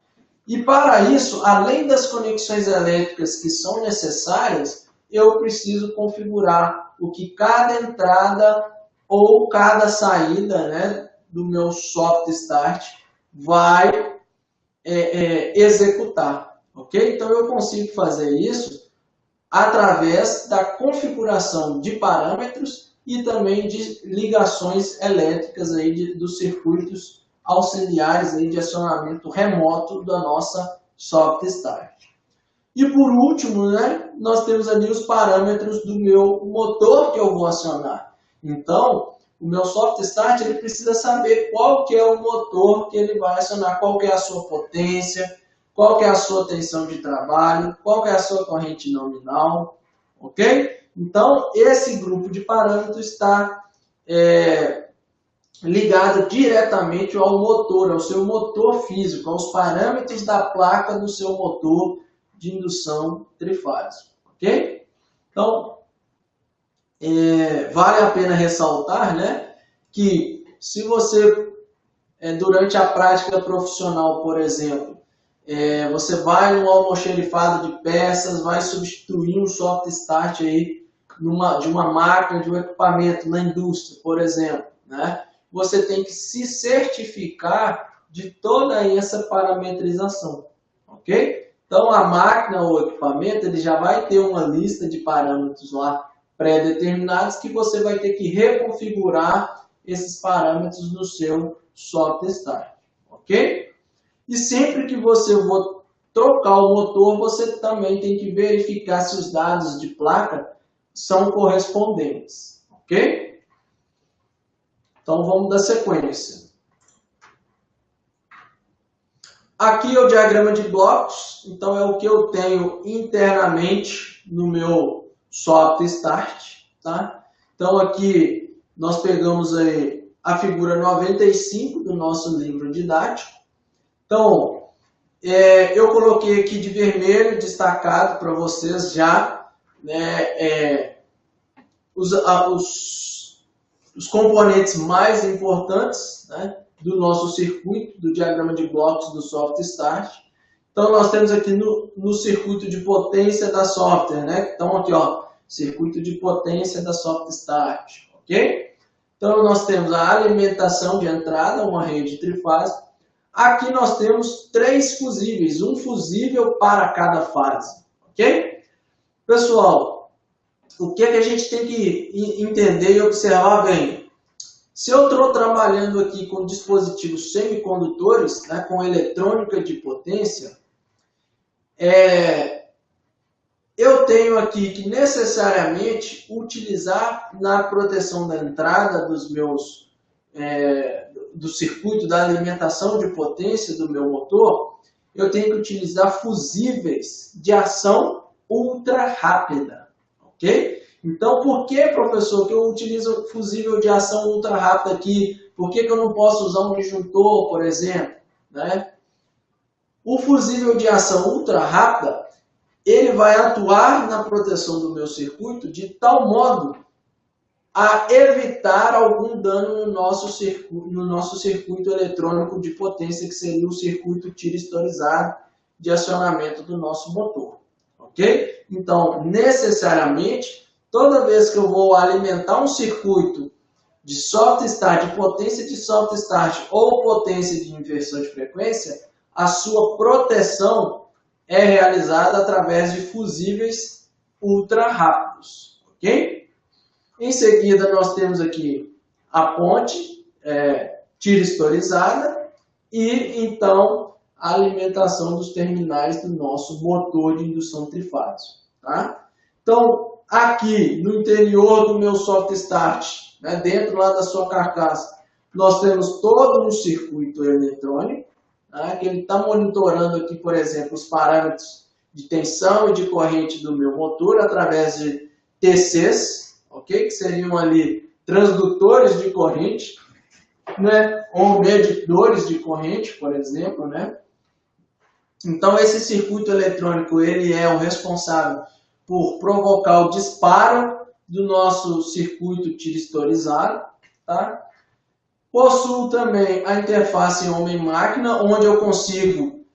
E para isso, além das conexões elétricas que são necessárias, eu preciso configurar o que cada entrada ou cada saída, né, do meu soft start vai executar, ok? Então eu consigo fazer isso através da configuração de parâmetros e também de ligações elétricas aí dos circuitos auxiliares aí de acionamento remoto da nossa soft start. E por último, né, nós temos ali os parâmetros do meu motor que eu vou acionar. Então, o meu soft start ele precisa saber qual que é o motor que ele vai acionar, qual que é a sua potência, qual que é a sua tensão de trabalho, qual que é a sua corrente nominal, ok? Então, esse grupo de parâmetros está ligado diretamente ao motor, ao seu motor físico, aos parâmetros da placa do seu motor de indução trifásico, ok? Então, vale a pena ressaltar, né, que se você, durante a prática profissional, por exemplo, você vai no almoxerifado de peças, vai substituir um soft start aí de uma máquina, de um equipamento na indústria, por exemplo, né? Você tem que se certificar de toda essa parametrização, ok? Então, a máquina ou equipamento, ele já vai ter uma lista de parâmetros lá pré-determinados que você vai ter que reconfigurar esses parâmetros no seu soft start, ok? E sempre que você for trocar o motor, você também tem que verificar se os dados de placa são correspondentes, ok? Então vamos dar sequência. Aqui é o diagrama de blocos, então é o que eu tenho internamente no meu soft start, tá? Então aqui nós pegamos aí a figura 95 do nosso livro didático. Então, eu coloquei aqui de vermelho, destacado para vocês já, né, os componentes mais importantes, né, do nosso circuito, do diagrama de blocos do soft start. Então, nós temos aqui no circuito de potência da software, né? Então, aqui, ó, circuito de potência da soft start, ok? Então, nós temos a alimentação de entrada, uma rede trifásica. Aqui nós temos 3 fusíveis, um fusível para cada fase, ok? Pessoal, o que a gente tem que entender e observar bem? Se eu estou trabalhando aqui com dispositivos semicondutores, né, com eletrônica de potência, eu tenho aqui que necessariamente utilizar na proteção da entrada dos meus, do circuito da alimentação de potência do meu motor, eu tenho que utilizar fusíveis de ação ultra rápida, ok? Então, por que, professor, que eu utilizo fusível de ação ultra rápida aqui? Por que eu não posso usar um disjuntor, por exemplo, né? O fusível de ação ultra rápida, ele vai atuar na proteção do meu circuito de tal modo a evitar algum dano no nosso circuito eletrônico de potência, que seria o circuito tiristorizado de acionamento do nosso motor, ok? Então, necessariamente, toda vez que eu vou alimentar um circuito de soft start, de potência de soft start ou potência de inversão de frequência, a sua proteção é realizada através de fusíveis ultra rápidos, ok? Em seguida, nós temos aqui a ponte tiristorizada e, então, a alimentação dos terminais do nosso motor de indução trifásico, tá? Então, aqui no interior do meu soft start, né, dentro lá da sua carcaça, nós temos todo um circuito eletrônico, né, que ele está monitorando aqui, por exemplo, os parâmetros de tensão e de corrente do meu motor através de TCs, ok? Que seriam ali transdutores de corrente, né, ou medidores de corrente, por exemplo, né? Então, esse circuito eletrônico, ele é o responsável por provocar o disparo do nosso circuito tiristorizado, tá? Possuo também a interface homem-máquina, onde eu consigo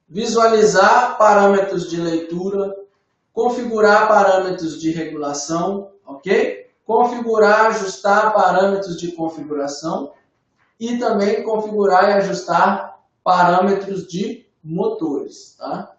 visualizar parâmetros de leitura, configurar parâmetros de regulação, ok? Configurar, ajustar parâmetros de configuração e também configurar e ajustar parâmetros de motores, tá?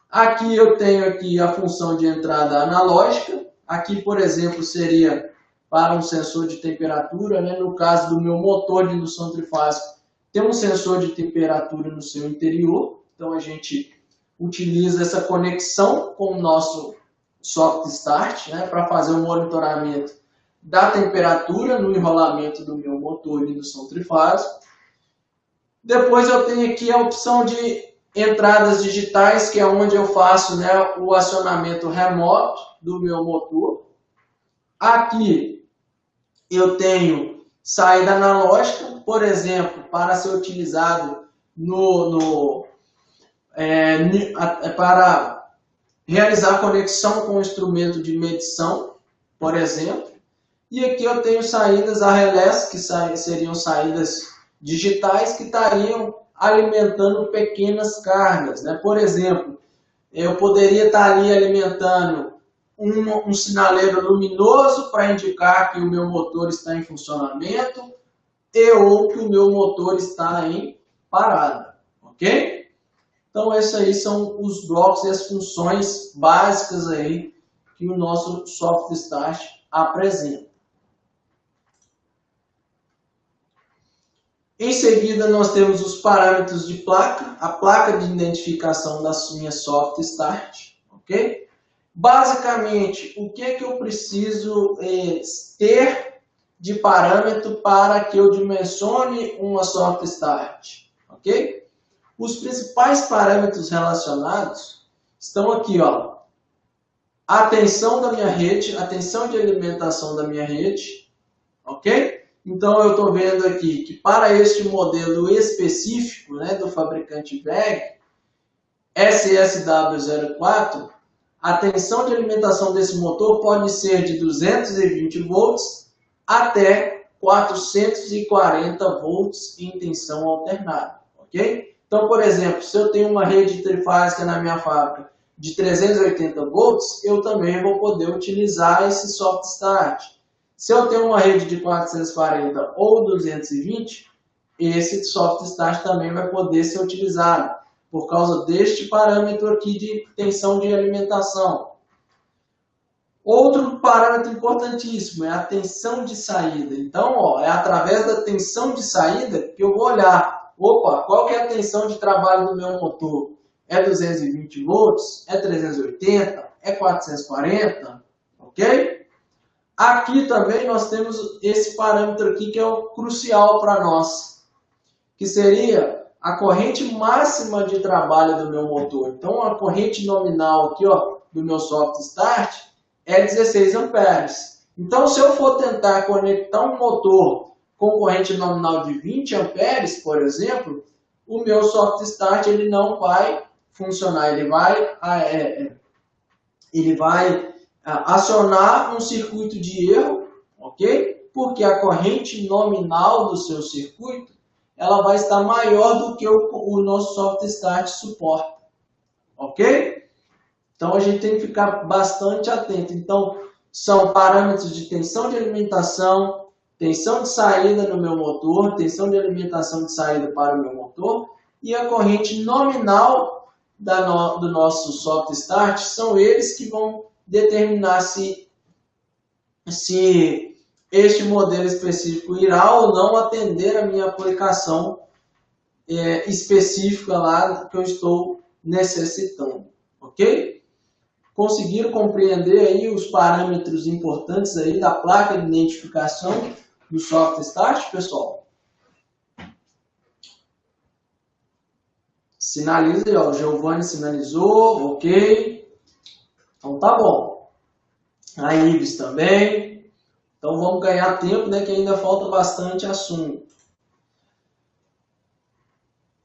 Aqui eu tenho aqui a função de entrada analógica. Aqui, por exemplo, seria para um sensor de temperatura, né? No caso do meu motor de indução trifásica, tem um sensor de temperatura no seu interior. Então, a gente utiliza essa conexão com o nosso soft start, né? Para fazer o monitoramento da temperatura no enrolamento do meu motor de indução trifásica. Depois eu tenho aqui a opção de entradas digitais, que é onde eu faço, né, o acionamento remoto do meu motor. Aqui eu tenho saída analógica, por exemplo, para ser utilizado para realizar conexão com o instrumento de medição, por exemplo. E aqui eu tenho saídas a relés, que seriam saídas digitais, que estariam alimentando pequenas cargas, né? Por exemplo, eu poderia estar ali alimentando um sinaleiro luminoso para indicar que o meu motor está em funcionamento ou que o meu motor está em parada, ok? Então esses aí são os blocos e as funções básicas aí que o nosso Soft Start apresenta. Em seguida, nós temos os parâmetros de placa, a placa de identificação da minha Soft Start, ok? Basicamente, o que eu preciso ter de parâmetro para que eu dimensione uma Soft Start, ok? Os principais parâmetros relacionados estão aqui, ó. A tensão da minha rede, a tensão de alimentação da minha rede, ok? Então, eu estou vendo aqui que para este modelo específico, né, do fabricante VEG, SSW04, a tensão de alimentação desse motor pode ser de 220 volts até 440 volts em tensão alternada, ok? Então, por exemplo, se eu tenho uma rede trifásica na minha fábrica de 380 volts, eu também vou poder utilizar esse Soft Start. Se eu tenho uma rede de 440 ou 220, esse Soft Start também vai poder ser utilizado, por causa deste parâmetro aqui de tensão de alimentação. Outro parâmetro importantíssimo é a tensão de saída. Então, ó, é através da tensão de saída que eu vou olhar, opa, qual que é a tensão de trabalho do meu motor? É 220 volts? É 380? É 440? Ok? Aqui também nós temos esse parâmetro aqui que é o crucial para nós, que seria a corrente máxima de trabalho do meu motor. Então, a corrente nominal aqui, ó, do meu Soft Start é 16 amperes. Então, se eu for tentar conectar um motor com corrente nominal de 20 amperes, por exemplo, o meu Soft Start ele não vai funcionar. Ele vai acionar um circuito de erro, ok? Porque a corrente nominal do seu circuito ela vai estar maior do que o nosso Soft Start suporta, ok? Então a gente tem que ficar bastante atento. Então são parâmetros de tensão de alimentação, tensão de saída no meu motor, tensão de alimentação de saída para o meu motor e a corrente nominal do nosso Soft Start, são eles que vão determinar se este modelo específico irá ou não atender a minha aplicação específica lá que eu estou necessitando, ok? Conseguiram compreender aí os parâmetros importantes aí da placa de identificação do Soft Start, pessoal? Sinaliza aí, ó, o Giovanni sinalizou, ok? Então tá bom. A Ives também. Então vamos ganhar tempo, né, que ainda falta bastante assunto.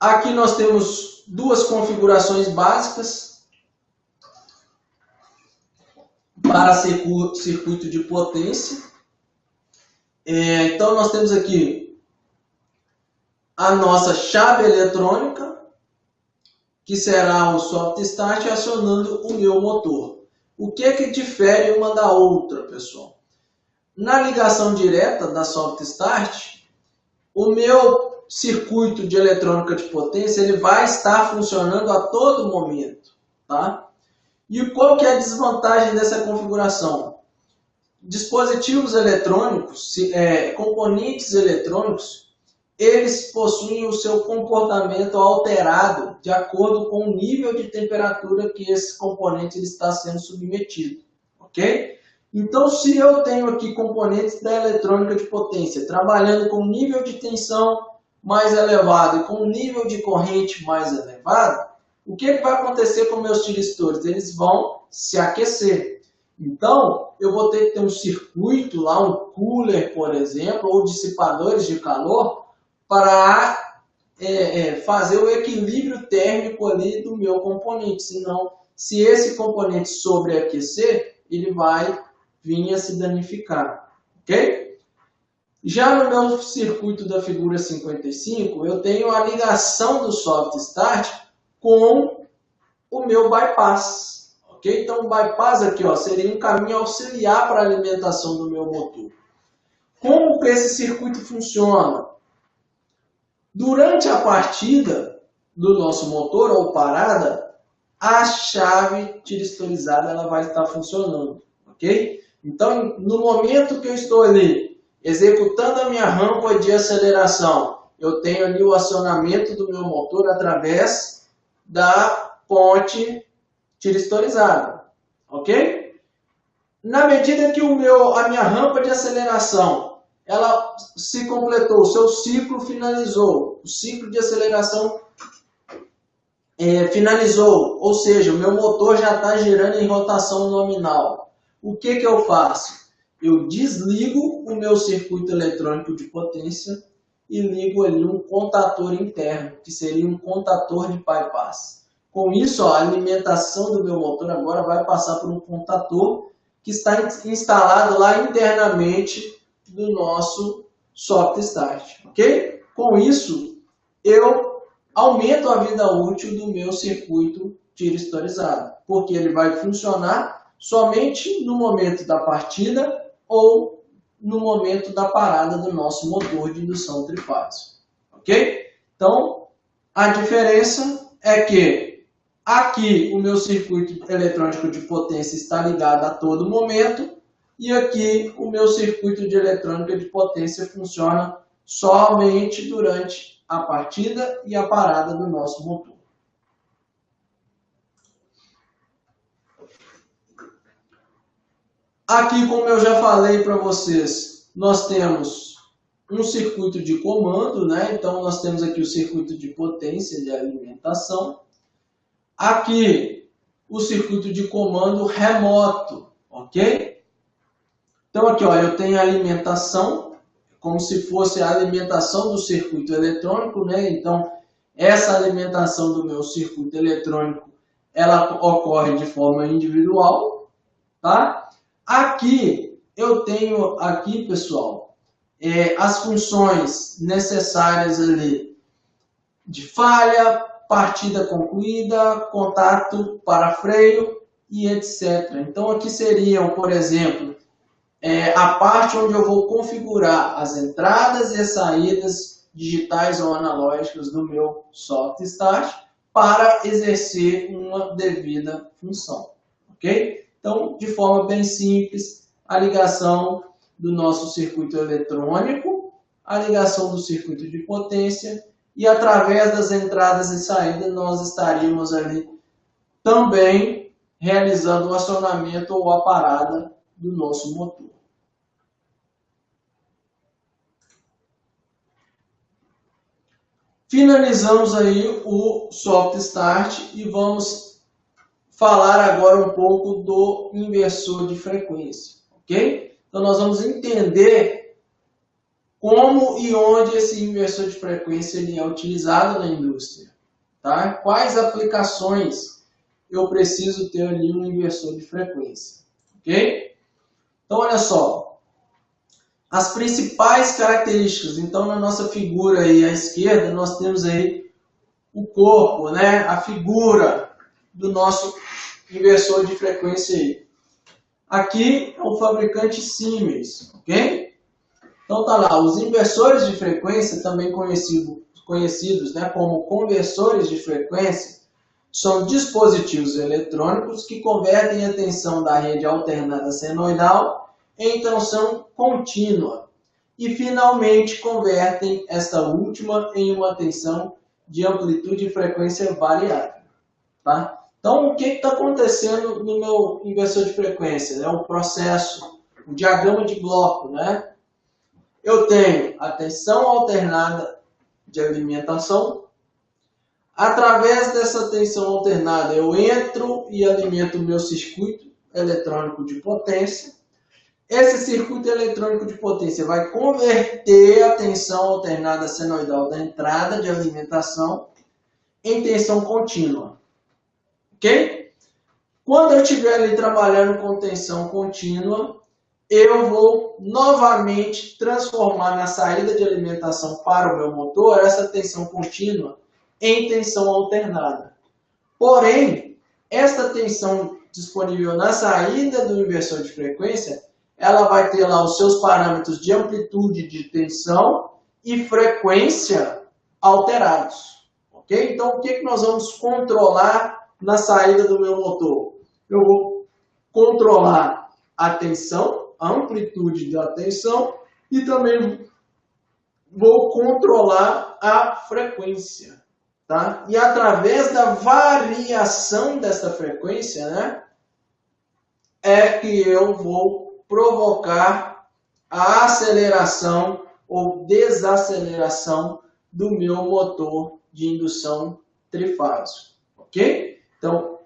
Aqui nós temos duas configurações básicas para circuito de potência. Então nós temos aqui a nossa chave eletrônica, que será o Soft Start acionando o meu motor. O que é que difere uma da outra, pessoal? Na ligação direta da Soft Start, o meu circuito de eletrônica de potência ele vai estar funcionando a todo momento, tá? E qual que é a desvantagem dessa configuração? Dispositivos eletrônicos, componentes eletrônicos, eles possuem o seu comportamento alterado de acordo com o nível de temperatura que esse componente ele está sendo submetido, ok? Então, se eu tenho aqui componentes da eletrônica de potência trabalhando com nível de tensão mais elevado e com nível de corrente mais elevado, o que vai acontecer com meus tiristores? Eles vão se aquecer. Então, eu vou ter que ter um circuito lá, um cooler, por exemplo, ou dissipadores de calor, para fazer o equilíbrio térmico ali do meu componente. Senão, se esse componente sobreaquecer, ele vai vir a se danificar. Ok? Já no meu circuito da figura 55, eu tenho a ligação do soft start com o meu bypass. Okay? Então, o bypass aqui seria um caminho auxiliar para a alimentação do meu motor. Como que esse circuito funciona? Durante a partida do nosso motor ou parada, a chave tiristorizada ela vai estar funcionando. Okay? Então, no momento que eu estou ali executando a minha rampa de aceleração, eu tenho ali o acionamento do meu motor através da ponte tiristorizada, ok? Na medida que a minha rampa de aceleração, ela se completou, o seu ciclo finalizou, o ciclo de aceleração finalizou, ou seja, o meu motor já está girando em rotação nominal. O que eu faço? Eu desligo o meu circuito eletrônico de potência e ligo ali um contator interno, que seria um contator de bypass. Com isso, a alimentação do meu motor agora vai passar por um contator que está instalado lá internamente do nosso soft start, ok? Com isso, eu aumento a vida útil do meu circuito tiristorizado, porque ele vai funcionar somente no momento da partida ou no momento da parada do nosso motor de indução trifásico, ok? Então, a diferença é que aqui o meu circuito eletrônico de potência está ligado a todo momento e aqui o meu circuito de eletrônica de potência funciona somente durante a partida e a parada do nosso motor. Aqui, como eu já falei para vocês, nós temos um circuito de comando, né? Então nós temos aqui o circuito de potência de alimentação. Aqui, o circuito de comando remoto, ok? Então, aqui, eu tenho a alimentação, como se fosse a alimentação do circuito eletrônico, né? Então, essa alimentação do meu circuito eletrônico, ela ocorre de forma individual, tá? Aqui, eu tenho, pessoal, as funções necessárias ali de falha, partida concluída, contato para freio e etc. Então aqui seriam, por exemplo, a parte onde eu vou configurar as entradas e as saídas digitais ou analógicas do meu soft start para exercer uma devida função, ok? Então, de forma bem simples, a ligação do nosso circuito eletrônico, a ligação do circuito de potência e através das entradas e saídas nós estaríamos ali também realizando o acionamento ou a parada do nosso motor. Finalizamos aí o soft start e vamos falar agora um pouco do inversor de frequência, ok? Então nós vamos entender como e onde esse inversor de frequência ele é utilizado na indústria, tá? Quais aplicações eu preciso ter ali um inversor de frequência, ok? Então olha só, as principais características. Então na nossa figura aí à esquerda nós temos aí o corpo, né? A figura do nosso inversor de frequência aí. Aqui é o fabricante Siemens, ok? Então tá lá, os inversores de frequência, também conhecidos, né, como conversores de frequência, são dispositivos eletrônicos que convertem a tensão da rede alternada senoidal em tensão contínua e finalmente convertem esta última em uma tensão de amplitude e frequência variável, tá? Então, o que está acontecendo no meu inversor de frequência? É um processo, um diagrama de bloco, né? Eu tenho a tensão alternada de alimentação, Através dessa tensão alternada, eu entro e alimento o meu circuito eletrônico de potência. Esse circuito eletrônico de potência vai converter a tensão alternada senoidal da entrada de alimentação em tensão contínua. Ok? Quando eu estiver ali trabalhando com tensão contínua, eu vou novamente transformar na saída de alimentação para o meu motor essa tensão contínua em tensão alternada. Porém, esta tensão disponível na saída do inversor de frequência, ela vai ter lá os seus parâmetros de amplitude de tensão e frequência alterados. Ok? Então, o que nós vamos controlar na saída do meu motor? Eu vou controlar a tensão, a amplitude da tensão e também vou controlar a frequência. Tá? E através da variação dessa frequência, né, é que eu vou provocar a aceleração ou desaceleração do meu motor de indução trifásico. Ok? Então,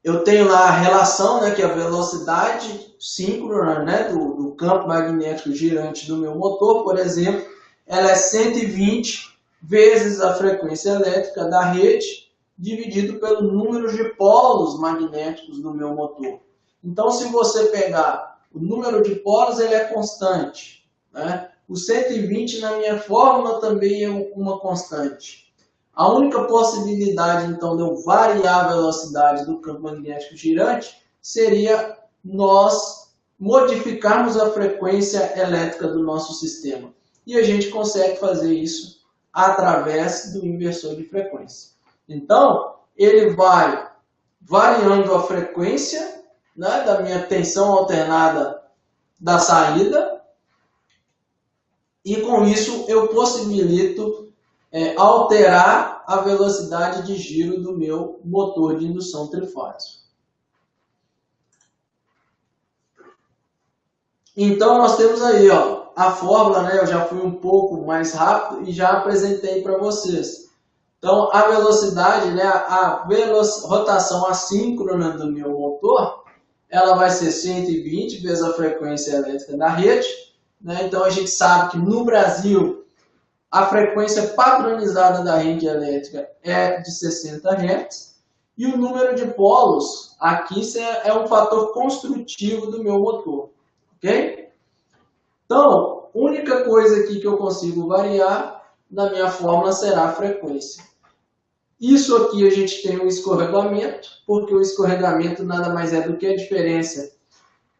eu tenho lá a relação, né, que é a velocidade síncrona, né, do campo magnético girante do meu motor, por exemplo, ela é 120 vezes a frequência elétrica da rede, dividido pelo número de polos magnéticos do meu motor. Então, se você pegar o número de polos, ele é constante, né? O 120 na minha fórmula também é uma constante. A única possibilidade, então, de eu variar a velocidade do campo magnético girante seria nós modificarmos a frequência elétrica do nosso sistema. E a gente consegue fazer isso através do inversor de frequência. Então, ele vai variando a frequência, né, da minha tensão alternada da saída, e com isso eu possibilito alterar a velocidade de giro do meu motor de indução trifásico. Então, nós temos aí, ó, a fórmula, né, eu já fui um pouco mais rápido e já apresentei para vocês. Então, a velocidade, né, a rotação assíncrona do meu motor, ela vai ser 120 vezes a frequência elétrica da rede. Né? Então, a gente sabe que no Brasil, a frequência padronizada da rede elétrica é de 60 Hz. E o número de polos, aqui é um fator construtivo do meu motor. Ok? Então, a única coisa aqui que eu consigo variar na minha fórmula será a frequência. Isso aqui a gente tem um escorregamento, porque o escorregamento nada mais é do que a diferença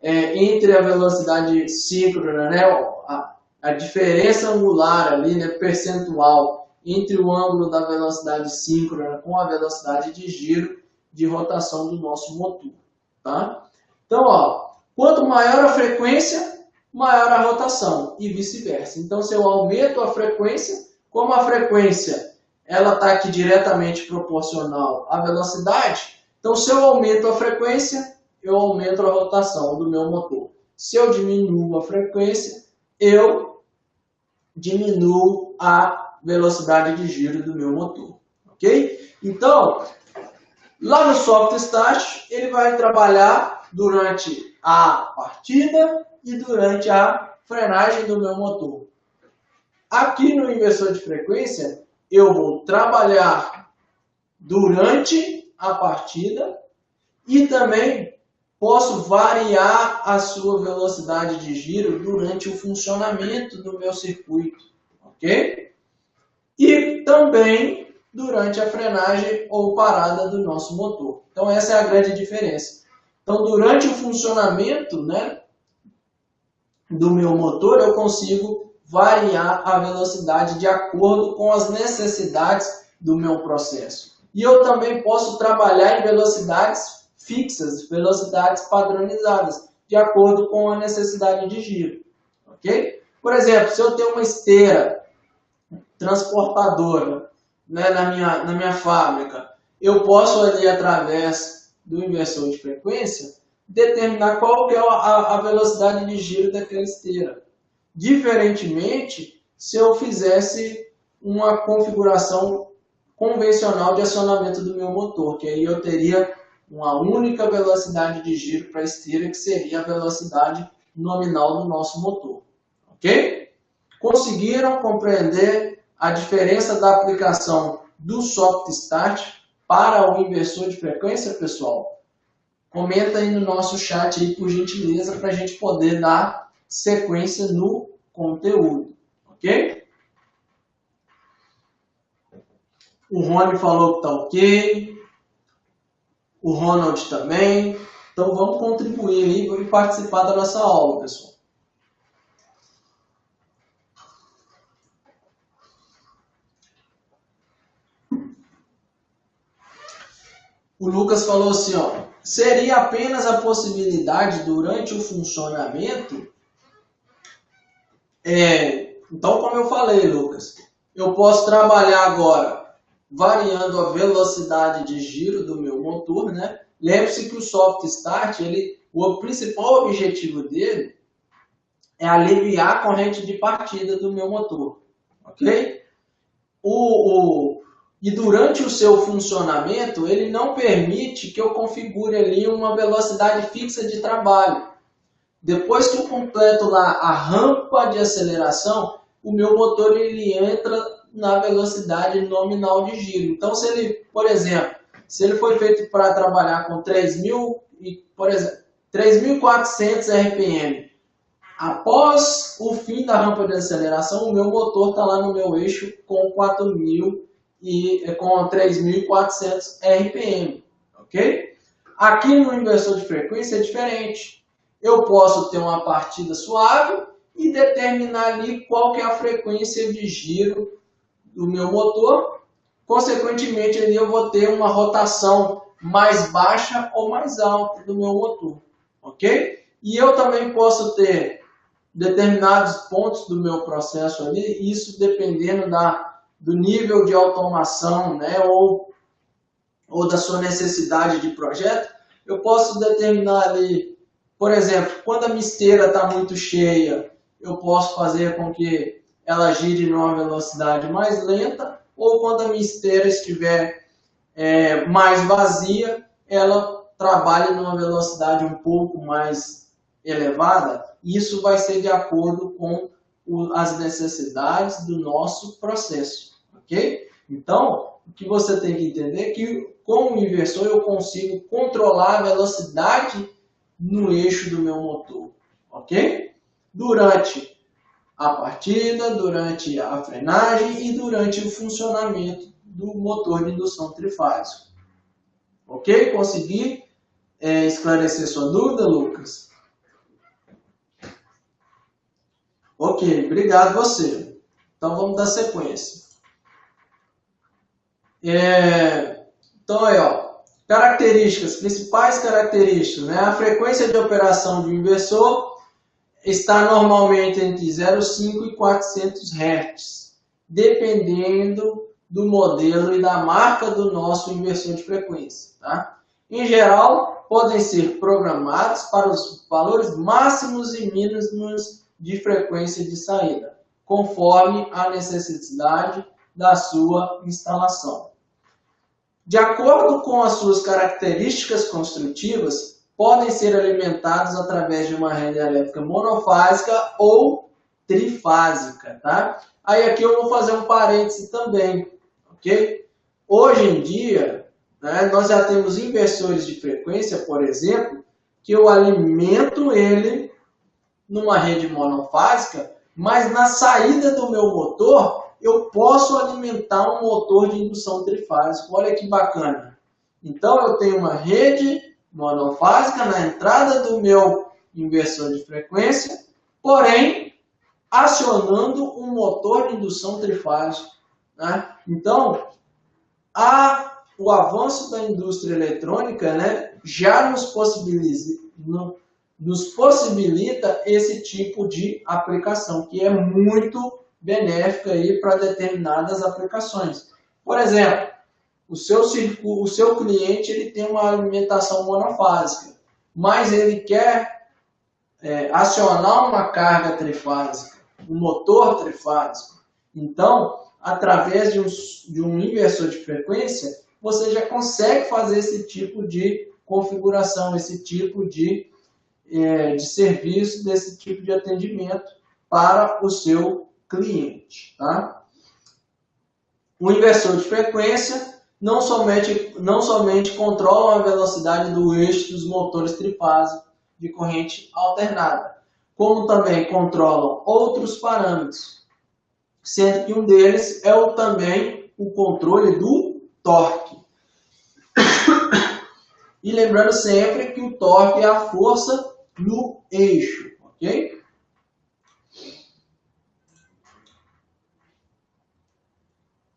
entre a velocidade síncrona, né, a diferença angular ali, né, percentual, entre o ângulo da velocidade síncrona com a velocidade de giro de rotação do nosso motor. Tá? Então, ó, quanto maior a frequência, maior a rotação e vice-versa. Então, se eu aumento a frequência, como a frequência ela está aqui diretamente proporcional à velocidade, então se eu aumento a frequência, eu aumento a rotação do meu motor. Se eu diminuo a frequência, eu diminuo a velocidade de giro do meu motor. Ok? Então, lá no software start, ele vai trabalhar durante a partida e durante a frenagem do meu motor. Aqui no inversor de frequência, eu vou trabalhar durante a partida e também posso variar a sua velocidade de giro durante o funcionamento do meu circuito. Ok? E também durante a frenagem ou parada do nosso motor. Então, essa é a grande diferença. Então, durante o funcionamento, né, do meu motor, eu consigo variar a velocidade de acordo com as necessidades do meu processo. E eu também posso trabalhar em velocidades fixas, velocidades padronizadas, de acordo com a necessidade de giro. Ok? Por exemplo, se eu tenho uma esteira transportadora, né, na minha fábrica, eu posso ali, através do inversor de frequência, determinar qual que é a velocidade de giro daquela esteira. Diferentemente, se eu fizesse uma configuração convencional de acionamento do meu motor, que aí eu teria uma única velocidade de giro para a esteira, que seria a velocidade nominal do nosso motor. Ok? Conseguiram compreender a diferença da aplicação do soft start para o inversor de frequência, pessoal? Comenta aí no nosso chat aí, por gentileza, para a gente poder dar sequência no conteúdo. Ok? O Rony falou que está ok. O Ronald também. Então vamos contribuir aí e participar da nossa aula, pessoal. O Lucas falou assim, ó, seria apenas a possibilidade durante o funcionamento? Então, como eu falei, Lucas, eu posso trabalhar agora variando a velocidade de giro do meu motor, né? Lembre-se que o soft start, o principal objetivo dele é aliviar a corrente de partida do meu motor, ok? E durante o seu funcionamento, ele não permite que eu configure ali uma velocidade fixa de trabalho. Depois que eu completo lá a rampa de aceleração, o meu motor ele entra na velocidade nominal de giro. Então, se ele, por exemplo, se ele foi feito para trabalhar com 3.400 RPM, após o fim da rampa de aceleração, o meu motor está lá no meu eixo com 3.400 RPM, ok? Aqui no inversor de frequência é diferente. Eu posso ter uma partida suave e determinar ali qual que é a frequência de giro do meu motor. Consequentemente, ali eu vou ter uma rotação mais baixa ou mais alta do meu motor, ok? E eu também posso ter determinados pontos do meu processo ali, isso dependendo do nível de automação, né, ou da sua necessidade de projeto, eu posso determinar ali, por exemplo, quando a minha esteira está muito cheia, eu posso fazer com que ela gire numa velocidade mais lenta, ou quando a minha esteira estiver mais vazia, ela trabalha numa velocidade um pouco mais elevada. Isso vai ser de acordo com as necessidades do nosso processo, ok? Então, o que você tem que entender é que, como inversor, eu consigo controlar a velocidade no eixo do meu motor, ok? Durante a partida, durante a frenagem e durante o funcionamento do motor de indução trifásico. Ok? Consegui esclarecer sua dúvida, Lucas? Ok, obrigado você. Então vamos dar sequência. Então aí, ó, principais características, né? A frequência de operação do inversor está normalmente entre 0,5 e 400 Hz, dependendo do modelo e da marca do nosso inversor de frequência. Tá? Em geral, podem ser programados para os valores máximos e mínimos de frequência de saída, conforme a necessidade da sua instalação. De acordo com as suas características construtivas, podem ser alimentados através de uma rede elétrica monofásica ou trifásica, tá? Aí aqui eu vou fazer um parêntese também, ok? Hoje em dia, né, nós já temos inversores de frequência, por exemplo, que eu alimento ele numa rede monofásica, mas na saída do meu motor, eu posso alimentar um motor de indução trifásica. Olha que bacana. Então eu tenho uma rede monofásica na entrada do meu inversor de frequência, porém acionando um motor de indução trifásica. Né? Então, o avanço da indústria eletrônica, né, já nos possibilita esse tipo de aplicação, que é muito benéfica para determinadas aplicações. Por exemplo, o seu cliente ele tem uma alimentação monofásica, mas ele quer acionar uma carga trifásica, um motor trifásico. Então, através de um inversor de frequência, você já consegue fazer esse tipo de configuração, esse tipo de serviço, desse tipo de atendimento para o seu cliente. Tá? O inversor de frequência não somente controla a velocidade do eixo dos motores trifásicos de corrente alternada, como também controlam outros parâmetros, sendo que um deles é também o controle do torque. E lembrando sempre que o torque é a força no eixo, ok?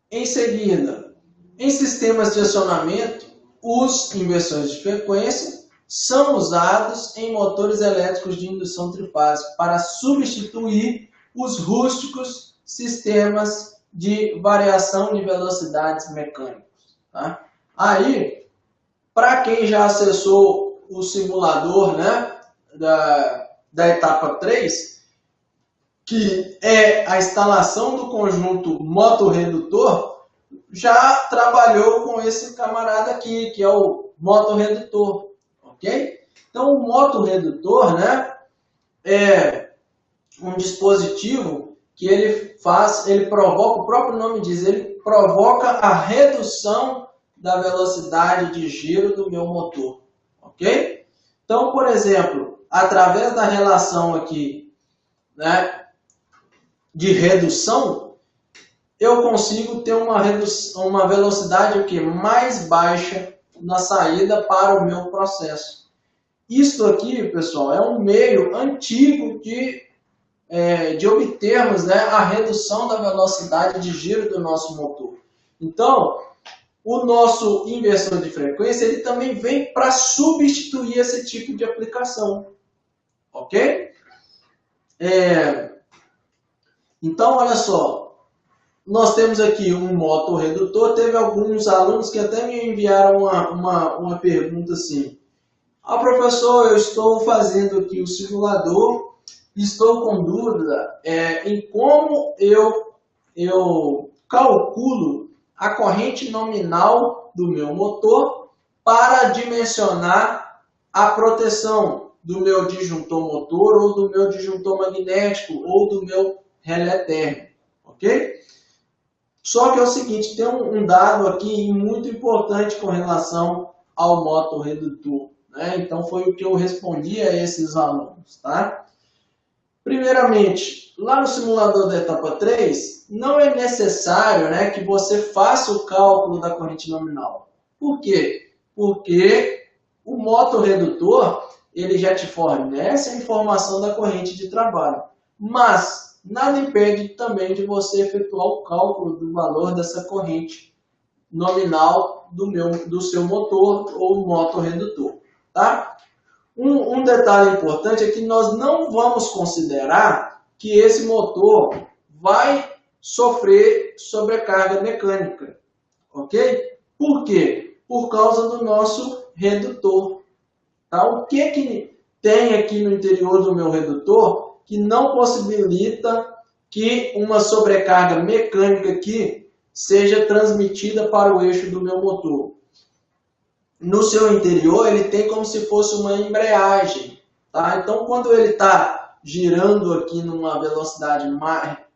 Em seguida, em sistemas de acionamento, os inversores de frequência são usados em motores elétricos de indução trifásica para substituir os rústicos sistemas de variação de velocidades mecânicos. Tá? Aí, para quem já acessou o simulador, né, da etapa 3, que é a instalação do conjunto motorredutor, já trabalhou com esse camarada aqui, que é o motorredutor, ok? Então, o motorredutor, né, é um dispositivo que ele provoca, o próprio nome diz, ele provoca a redução da velocidade de giro do meu motor, ok? Então, por exemplo, através da relação aqui, né, de redução, eu consigo ter uma velocidade o quê? Mais baixa na saída para o meu processo. Isso aqui, pessoal, é um meio antigo de obtermos, né, a redução da velocidade de giro do nosso motor. Então, o nosso inversor de frequência ele também vem para substituir esse tipo de aplicação. Ok? Então, olha só. Nós temos aqui um motorredutor. Teve alguns alunos que até me enviaram uma pergunta assim. Professor, eu estou fazendo aqui o simulador. Estou com dúvida em como eu calculo a corrente nominal do meu motor para dimensionar a proteção do meu disjuntor motor ou do meu disjuntor magnético ou do meu relé térmico, ok? Só que é o seguinte, tem um dado aqui muito importante com relação ao motorredutor, né? Então foi o que eu respondi a esses alunos, tá? Primeiramente, lá no simulador da etapa 3, não é necessário, né, que você faça o cálculo da corrente nominal. Por quê? Porque o motorredutor ele já te fornece a informação da corrente de trabalho. Mas nada impede também de você efetuar o cálculo do valor dessa corrente nominal do seu motor ou motorredutor. Tá? Um detalhe importante é que nós não vamos considerar que esse motor vai sofrer sobrecarga mecânica, ok? Por quê? Por causa do nosso redutor. Tá? O que tem aqui no interior do meu redutor que não possibilita que uma sobrecarga mecânica aqui seja transmitida para o eixo do meu motor? No seu interior, ele tem como se fosse uma embreagem. Tá? Então, quando ele está girando aqui numa velocidade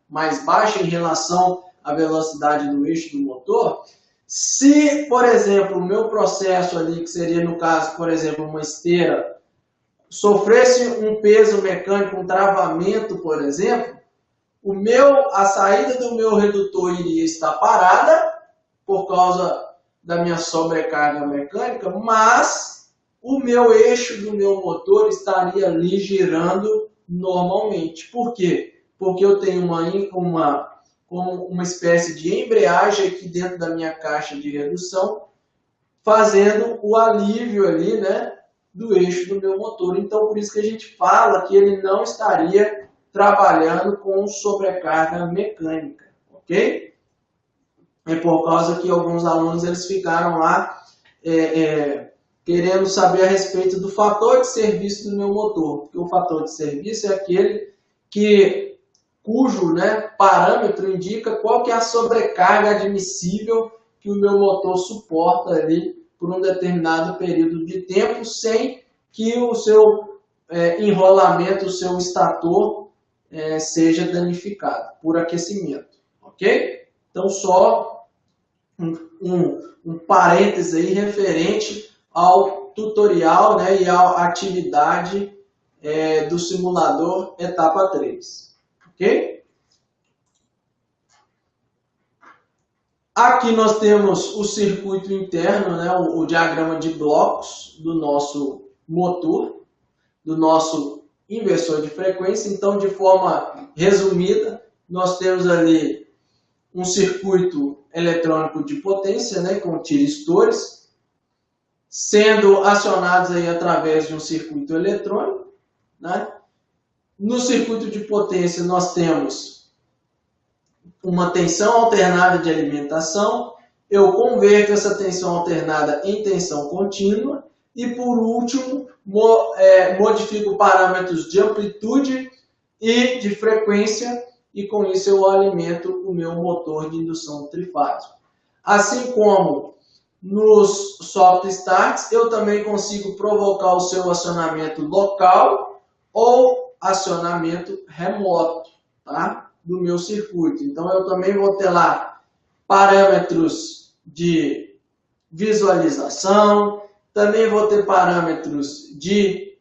mais baixa em relação à velocidade do eixo do motor, se, por exemplo, o meu processo ali, que seria no caso, por exemplo, uma esteira, sofresse um peso mecânico, um travamento, por exemplo, a saída do meu redutor iria estar parada por causa da minha sobrecarga mecânica, mas o meu eixo do meu motor estaria ali girando normalmente. Por quê? Porque eu tenho uma espécie de embreagem aqui dentro da minha caixa de redução, fazendo o alívio ali, né, do eixo do meu motor. Então, por isso que a gente fala que ele não estaria trabalhando com sobrecarga mecânica, ok? É por causa que alguns alunos eles ficaram lá querendo saber a respeito do fator de serviço do meu motor. Porque o fator de serviço é aquele que, cujo, né, parâmetro indica qual que é a sobrecarga admissível que o meu motor suporta ali por um determinado período de tempo, sem que o seu enrolamento, o seu estator seja danificado por aquecimento, ok? Então, só um parêntese aí referente ao tutorial, né, e à atividade do simulador etapa 3, ok? Aqui nós temos o circuito interno, né, o diagrama de blocos do nosso motor, do nosso inversor de frequência. Então, de forma resumida, nós temos ali um circuito eletrônico de potência, né, com tiristores, sendo acionados aí através de um circuito eletrônico, né? No circuito de potência nós temos uma tensão alternada de alimentação, eu converto essa tensão alternada em tensão contínua e, por último, modifico parâmetros de amplitude e de frequência e, com isso, eu alimento o meu motor de indução trifásico. Assim como nos soft starts, eu também consigo provocar o seu acionamento local ou acionamento remoto, tá? Do meu circuito. Então, eu também vou ter lá parâmetros de visualização, também vou ter parâmetros de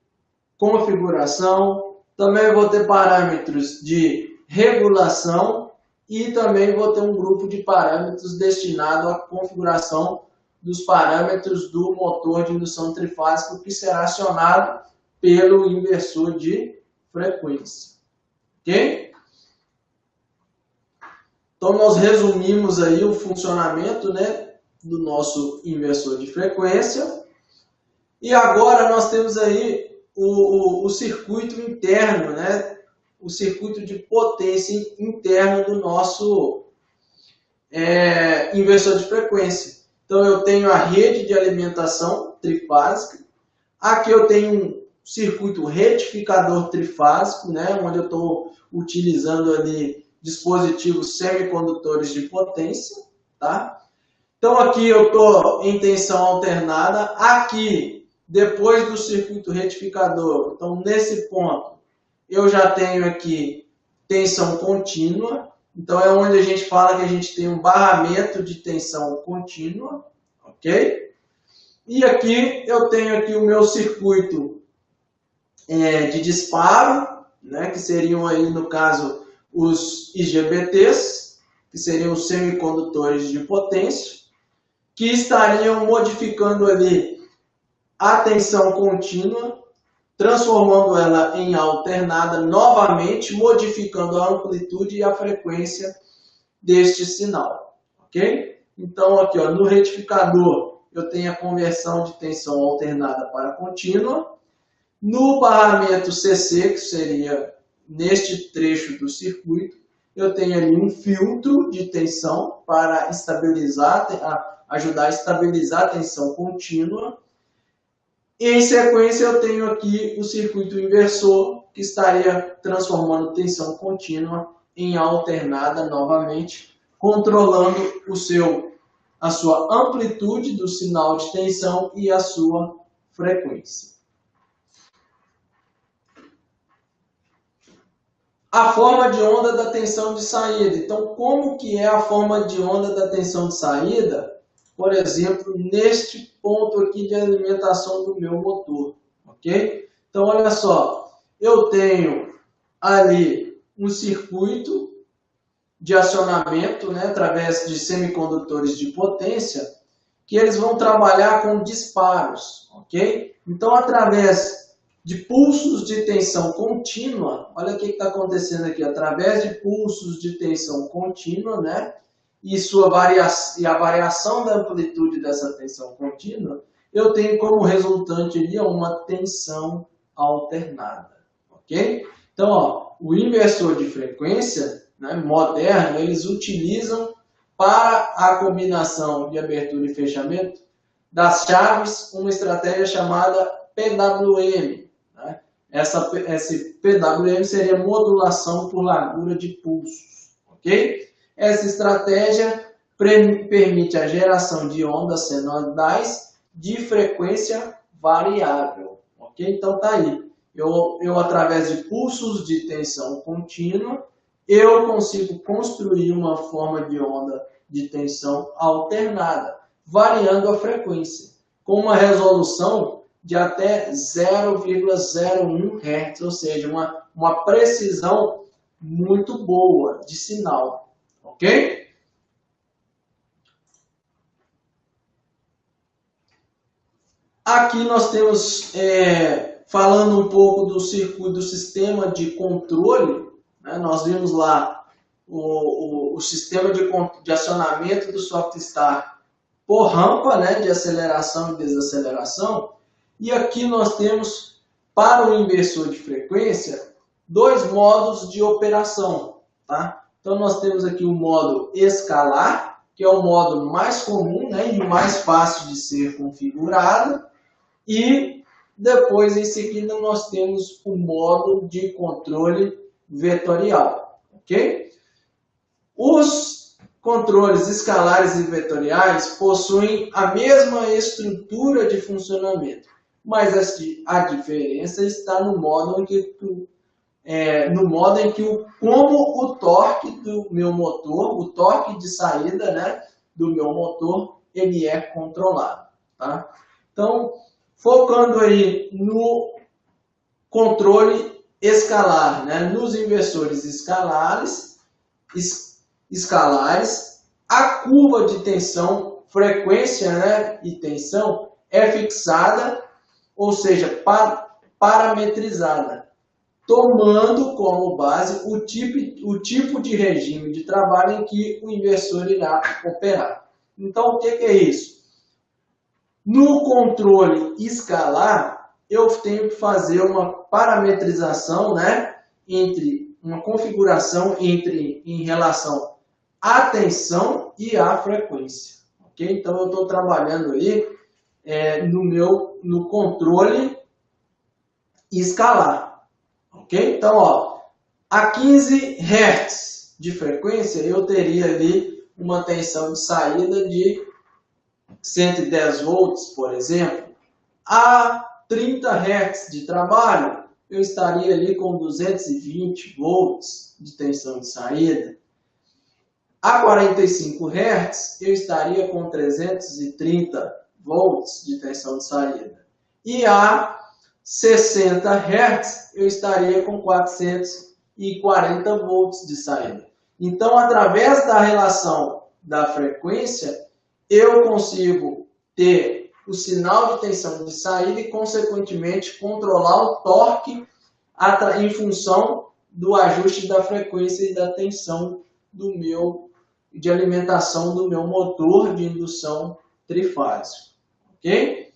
configuração, também vou ter parâmetros de regulação e também vou ter um grupo de parâmetros destinado à configuração dos parâmetros do motor de indução trifásica que será acionado pelo inversor de frequência. Ok? Então, nós resumimos aí o funcionamento, né, do nosso inversor de frequência. E agora nós temos aí o circuito interno, né, o circuito de potência interno do nosso inversor de frequência. Então, eu tenho a rede de alimentação trifásica. Aqui eu tenho um circuito retificador trifásico, né, onde eu estou utilizando ali dispositivos semicondutores de potência, tá? Então aqui eu estou em tensão alternada. Aqui, depois do circuito retificador, então nesse ponto, eu já tenho aqui tensão contínua. Então é onde a gente fala que a gente tem um barramento de tensão contínua, ok? E aqui eu tenho aqui o meu circuito de disparo, né, que seriam aí no caso os IGBTs, que seriam os semicondutores de potência, que estariam modificando ali a tensão contínua, transformando ela em alternada novamente, modificando a amplitude e a frequência deste sinal, ok? Então aqui, ó, no retificador eu tenho a conversão de tensão alternada para contínua. No barramento CC, que seria neste trecho do circuito, eu tenho ali um filtro de tensão para ajudar a estabilizar a tensão contínua. E em sequência eu tenho aqui o circuito inversor, que estaria transformando tensão contínua em alternada novamente, controlando a sua amplitude do sinal de tensão e a sua frequência. A forma de onda da tensão de saída. Então, como que é a forma de onda da tensão de saída? Por exemplo, neste ponto aqui de alimentação do meu motor, ok? Então, olha só, eu tenho ali um circuito de acionamento, né, através de semicondutores de potência, que eles vão trabalhar com disparos, ok? Então, através de pulsos de tensão contínua, olha o que está acontecendo aqui, através de pulsos de tensão contínua, né? E a variação da amplitude dessa tensão contínua, eu tenho como resultante ali uma tensão alternada, ok? Então, ó, o inversor de frequência, né, moderno, eles utilizam para a combinação de abertura e fechamento das chaves uma estratégia chamada PWM. Esse PWM seria modulação por largura de pulsos, ok? Essa estratégia permite a geração de ondas senoidais de frequência variável, ok? Então tá aí. Eu através de pulsos de tensão contínua, eu consigo construir uma forma de onda de tensão alternada, variando a frequência, com uma resolução de até 0,01 Hz, ou seja, uma precisão muito boa de sinal, ok? Aqui nós temos, falando um pouco do circuito, do sistema de controle, né? Nós vimos lá o sistema de acionamento do SoftStar por rampa, né? De aceleração e desaceleração. E aqui nós temos, para o inversor de frequência, dois modos de operação. Tá? Então nós temos aqui o modo escalar, que é o modo mais comum, né? E mais fácil de ser configurado. E depois, em seguida, nós temos o modo de controle vetorial, ok? Os controles escalares e vetoriais possuem a mesma estrutura de funcionamento, mas a diferença está no modo em que como o torque do meu motor, o torque de saída, né, do meu motor, ele é controlado, tá? Então, focando aí no controle escalar, né? Nos inversores escalares, a curva de tensão, frequência, né, e tensão é fixada, ou seja, parametrizada, tomando como base o tipo de regime de trabalho em que o inversor irá operar. Então, o que é isso? No controle escalar, eu tenho que fazer uma parametrização, né, uma configuração em relação à tensão e à frequência. Okay? Então, eu estou trabalhando aí no controle escalar. Okay? Então, ó, a 15 Hz de frequência, eu teria ali uma tensão de saída de 110 volts, por exemplo. A 30 Hz de trabalho, eu estaria ali com 220 volts de tensão de saída. A 45 Hz, eu estaria com 330 volts de tensão de saída. E a 60 Hz, eu estaria com 440 volts de saída. Então, através da relação da frequência, eu consigo ter o sinal de tensão de saída e, consequentemente, controlar o torque em função do ajuste da frequência e da tensão de alimentação do meu motor de indução trifásico. Ok?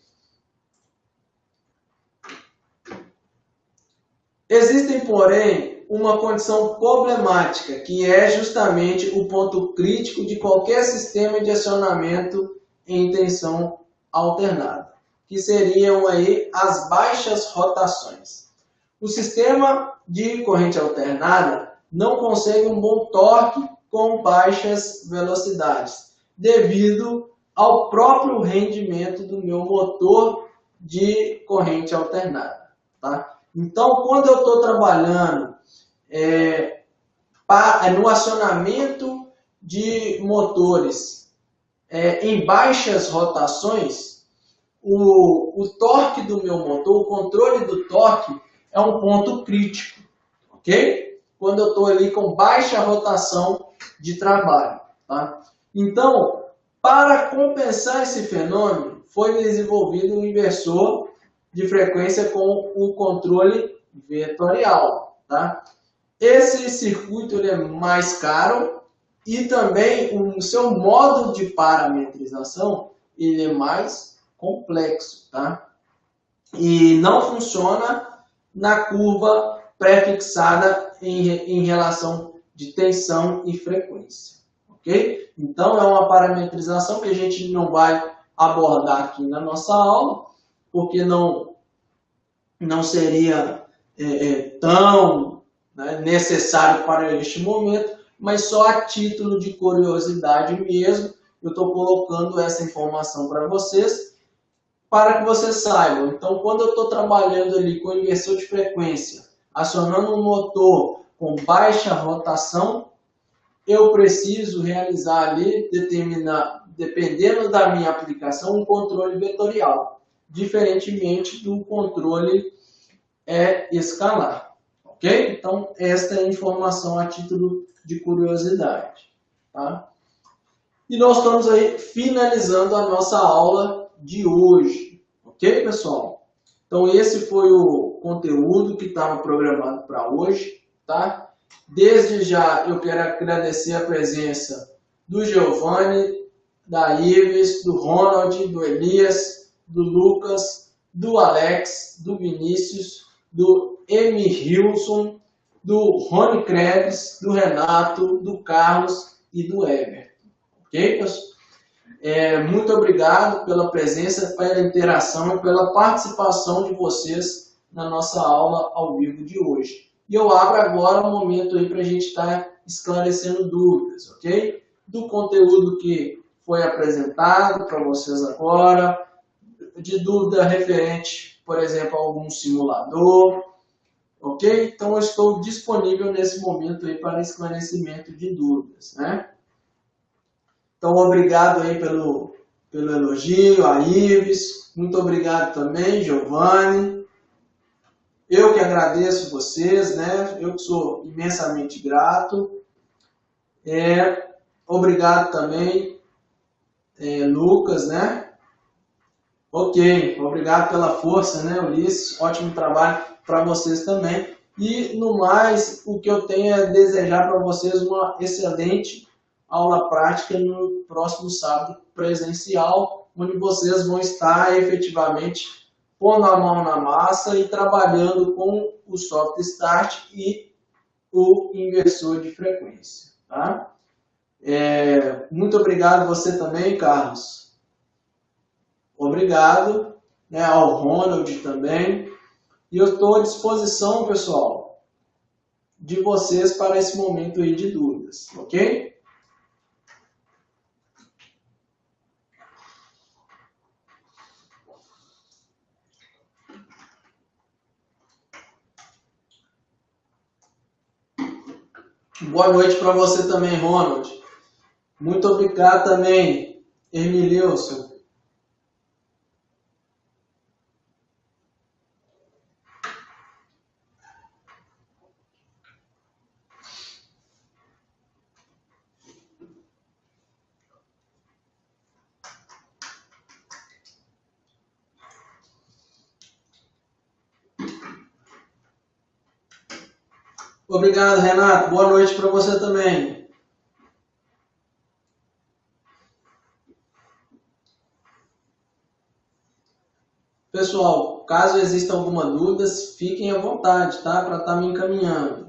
Existe, porém, uma condição problemática, que é justamente o ponto crítico de qualquer sistema de acionamento em tensão alternada, que seriam aí as baixas rotações. O sistema de corrente alternada não consegue um bom torque com baixas velocidades, devido ao próprio rendimento do meu motor de corrente alternada. Tá? Então, quando eu estou trabalhando no acionamento de motores em baixas rotações, o torque do meu motor, o controle do torque é um ponto crítico, ok? Quando eu estou ali com baixa rotação de trabalho, tá? Então, para compensar esse fenômeno, foi desenvolvido um inversor de frequência com o controle vetorial, tá? Esse circuito ele é mais caro e também o seu modo de parametrização ele é mais complexo, tá? E não funciona na curva pré-fixada em relação de tensão e frequência, ok? Então é uma parametrização que a gente não vai abordar aqui na nossa aula, porque não seria tão, né, necessário para este momento, mas só a título de curiosidade mesmo, eu estou colocando essa informação para vocês, para que vocês saibam. Então, quando eu estou trabalhando ali com inversor de frequência, acionando um motor com baixa rotação, eu preciso realizar ali, dependendo da minha aplicação, um controle vetorial, diferentemente do controle escalar. Ok? Então, esta é a informação a título de curiosidade. Tá? E nós estamos aí finalizando a nossa aula de hoje. Ok, pessoal? Então, esse foi o conteúdo que estava programado para hoje. Tá? Desde já, eu quero agradecer a presença do Giovanni, da Ives, do Ronald, do Elias, do Lucas, do Alex, do Vinícius, do M. Hilson, do Rony Krebs, do Renato, do Carlos e do Everton. Ok, pessoal? Muito obrigado pela presença, pela interação e pela participação de vocês na nossa aula ao vivo de hoje. E eu abro agora um momento aí para a gente estar esclarecendo dúvidas, ok? Do conteúdo que foi apresentado para vocês agora, de dúvida referente, por exemplo, a algum simulador, ok? Então eu estou disponível nesse momento aí para esclarecimento de dúvidas, né? Então, obrigado aí pelo elogio, a Ives. Muito obrigado também, Giovanni. Eu que agradeço vocês, né? Eu que sou imensamente grato. Obrigado também, Lucas, né? Ok, obrigado pela força, né, Ulisses? Ótimo trabalho para vocês também. E, no mais, o que eu tenho é desejar para vocês uma excelente aula prática no próximo sábado presencial, onde vocês vão estar efetivamente pondo a mão na massa e trabalhando com o soft start e o inversor de frequência. Tá? Muito obrigado você também, Carlos. Obrigado, né, ao Ronald também. E eu estou à disposição, pessoal, de vocês para esse momento aí de dúvidas, ok? Boa noite para você também, Ronald. Muito obrigado também, Emililson. Obrigado, Renato. Boa noite para você também. Pessoal, caso exista alguma dúvida, fiquem à vontade, tá? Para estar me encaminhando.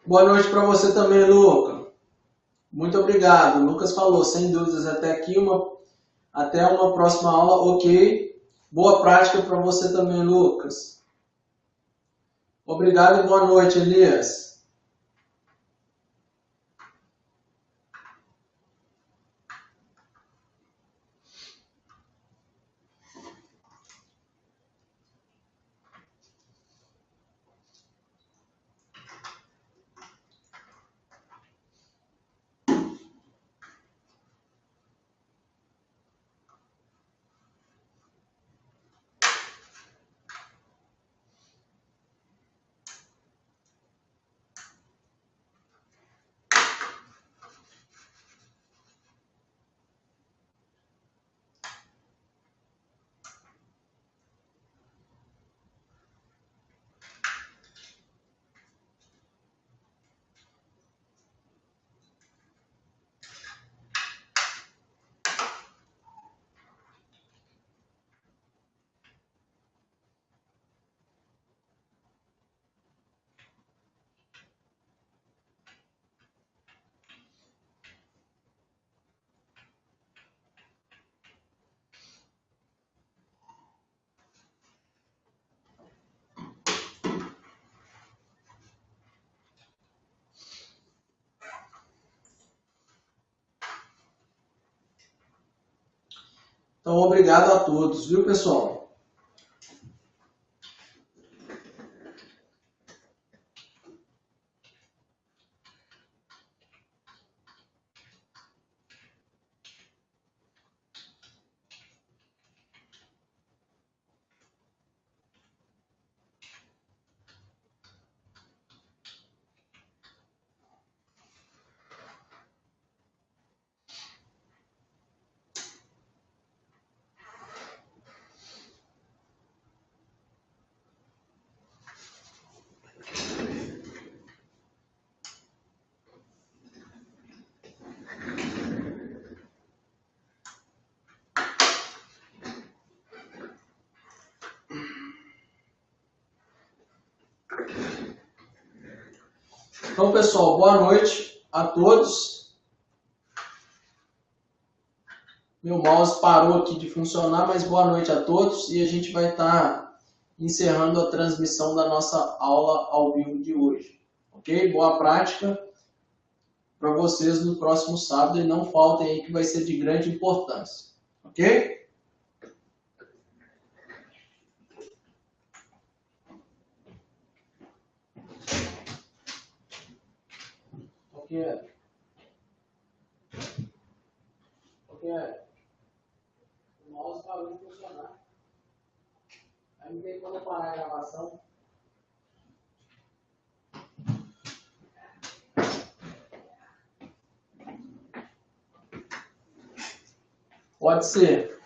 Boa noite para você também, Lucas. Muito obrigado. O Lucas falou, sem dúvidas, até aqui, até uma próxima aula, ok. Boa prática para você também, Lucas. Obrigado e boa noite, Elias. Então, obrigado a todos, viu, pessoal? Então, pessoal, boa noite a todos. Meu mouse parou aqui de funcionar, mas boa noite a todos. E a gente vai estar encerrando a transmissão da nossa aula ao vivo de hoje. Ok? Boa prática para vocês no próximo sábado. E não faltem aí que vai ser de grande importância. Ok? Ok. Ok. O mouse parou de funcionar. Aí não tem como parar a gravação. Pode ser.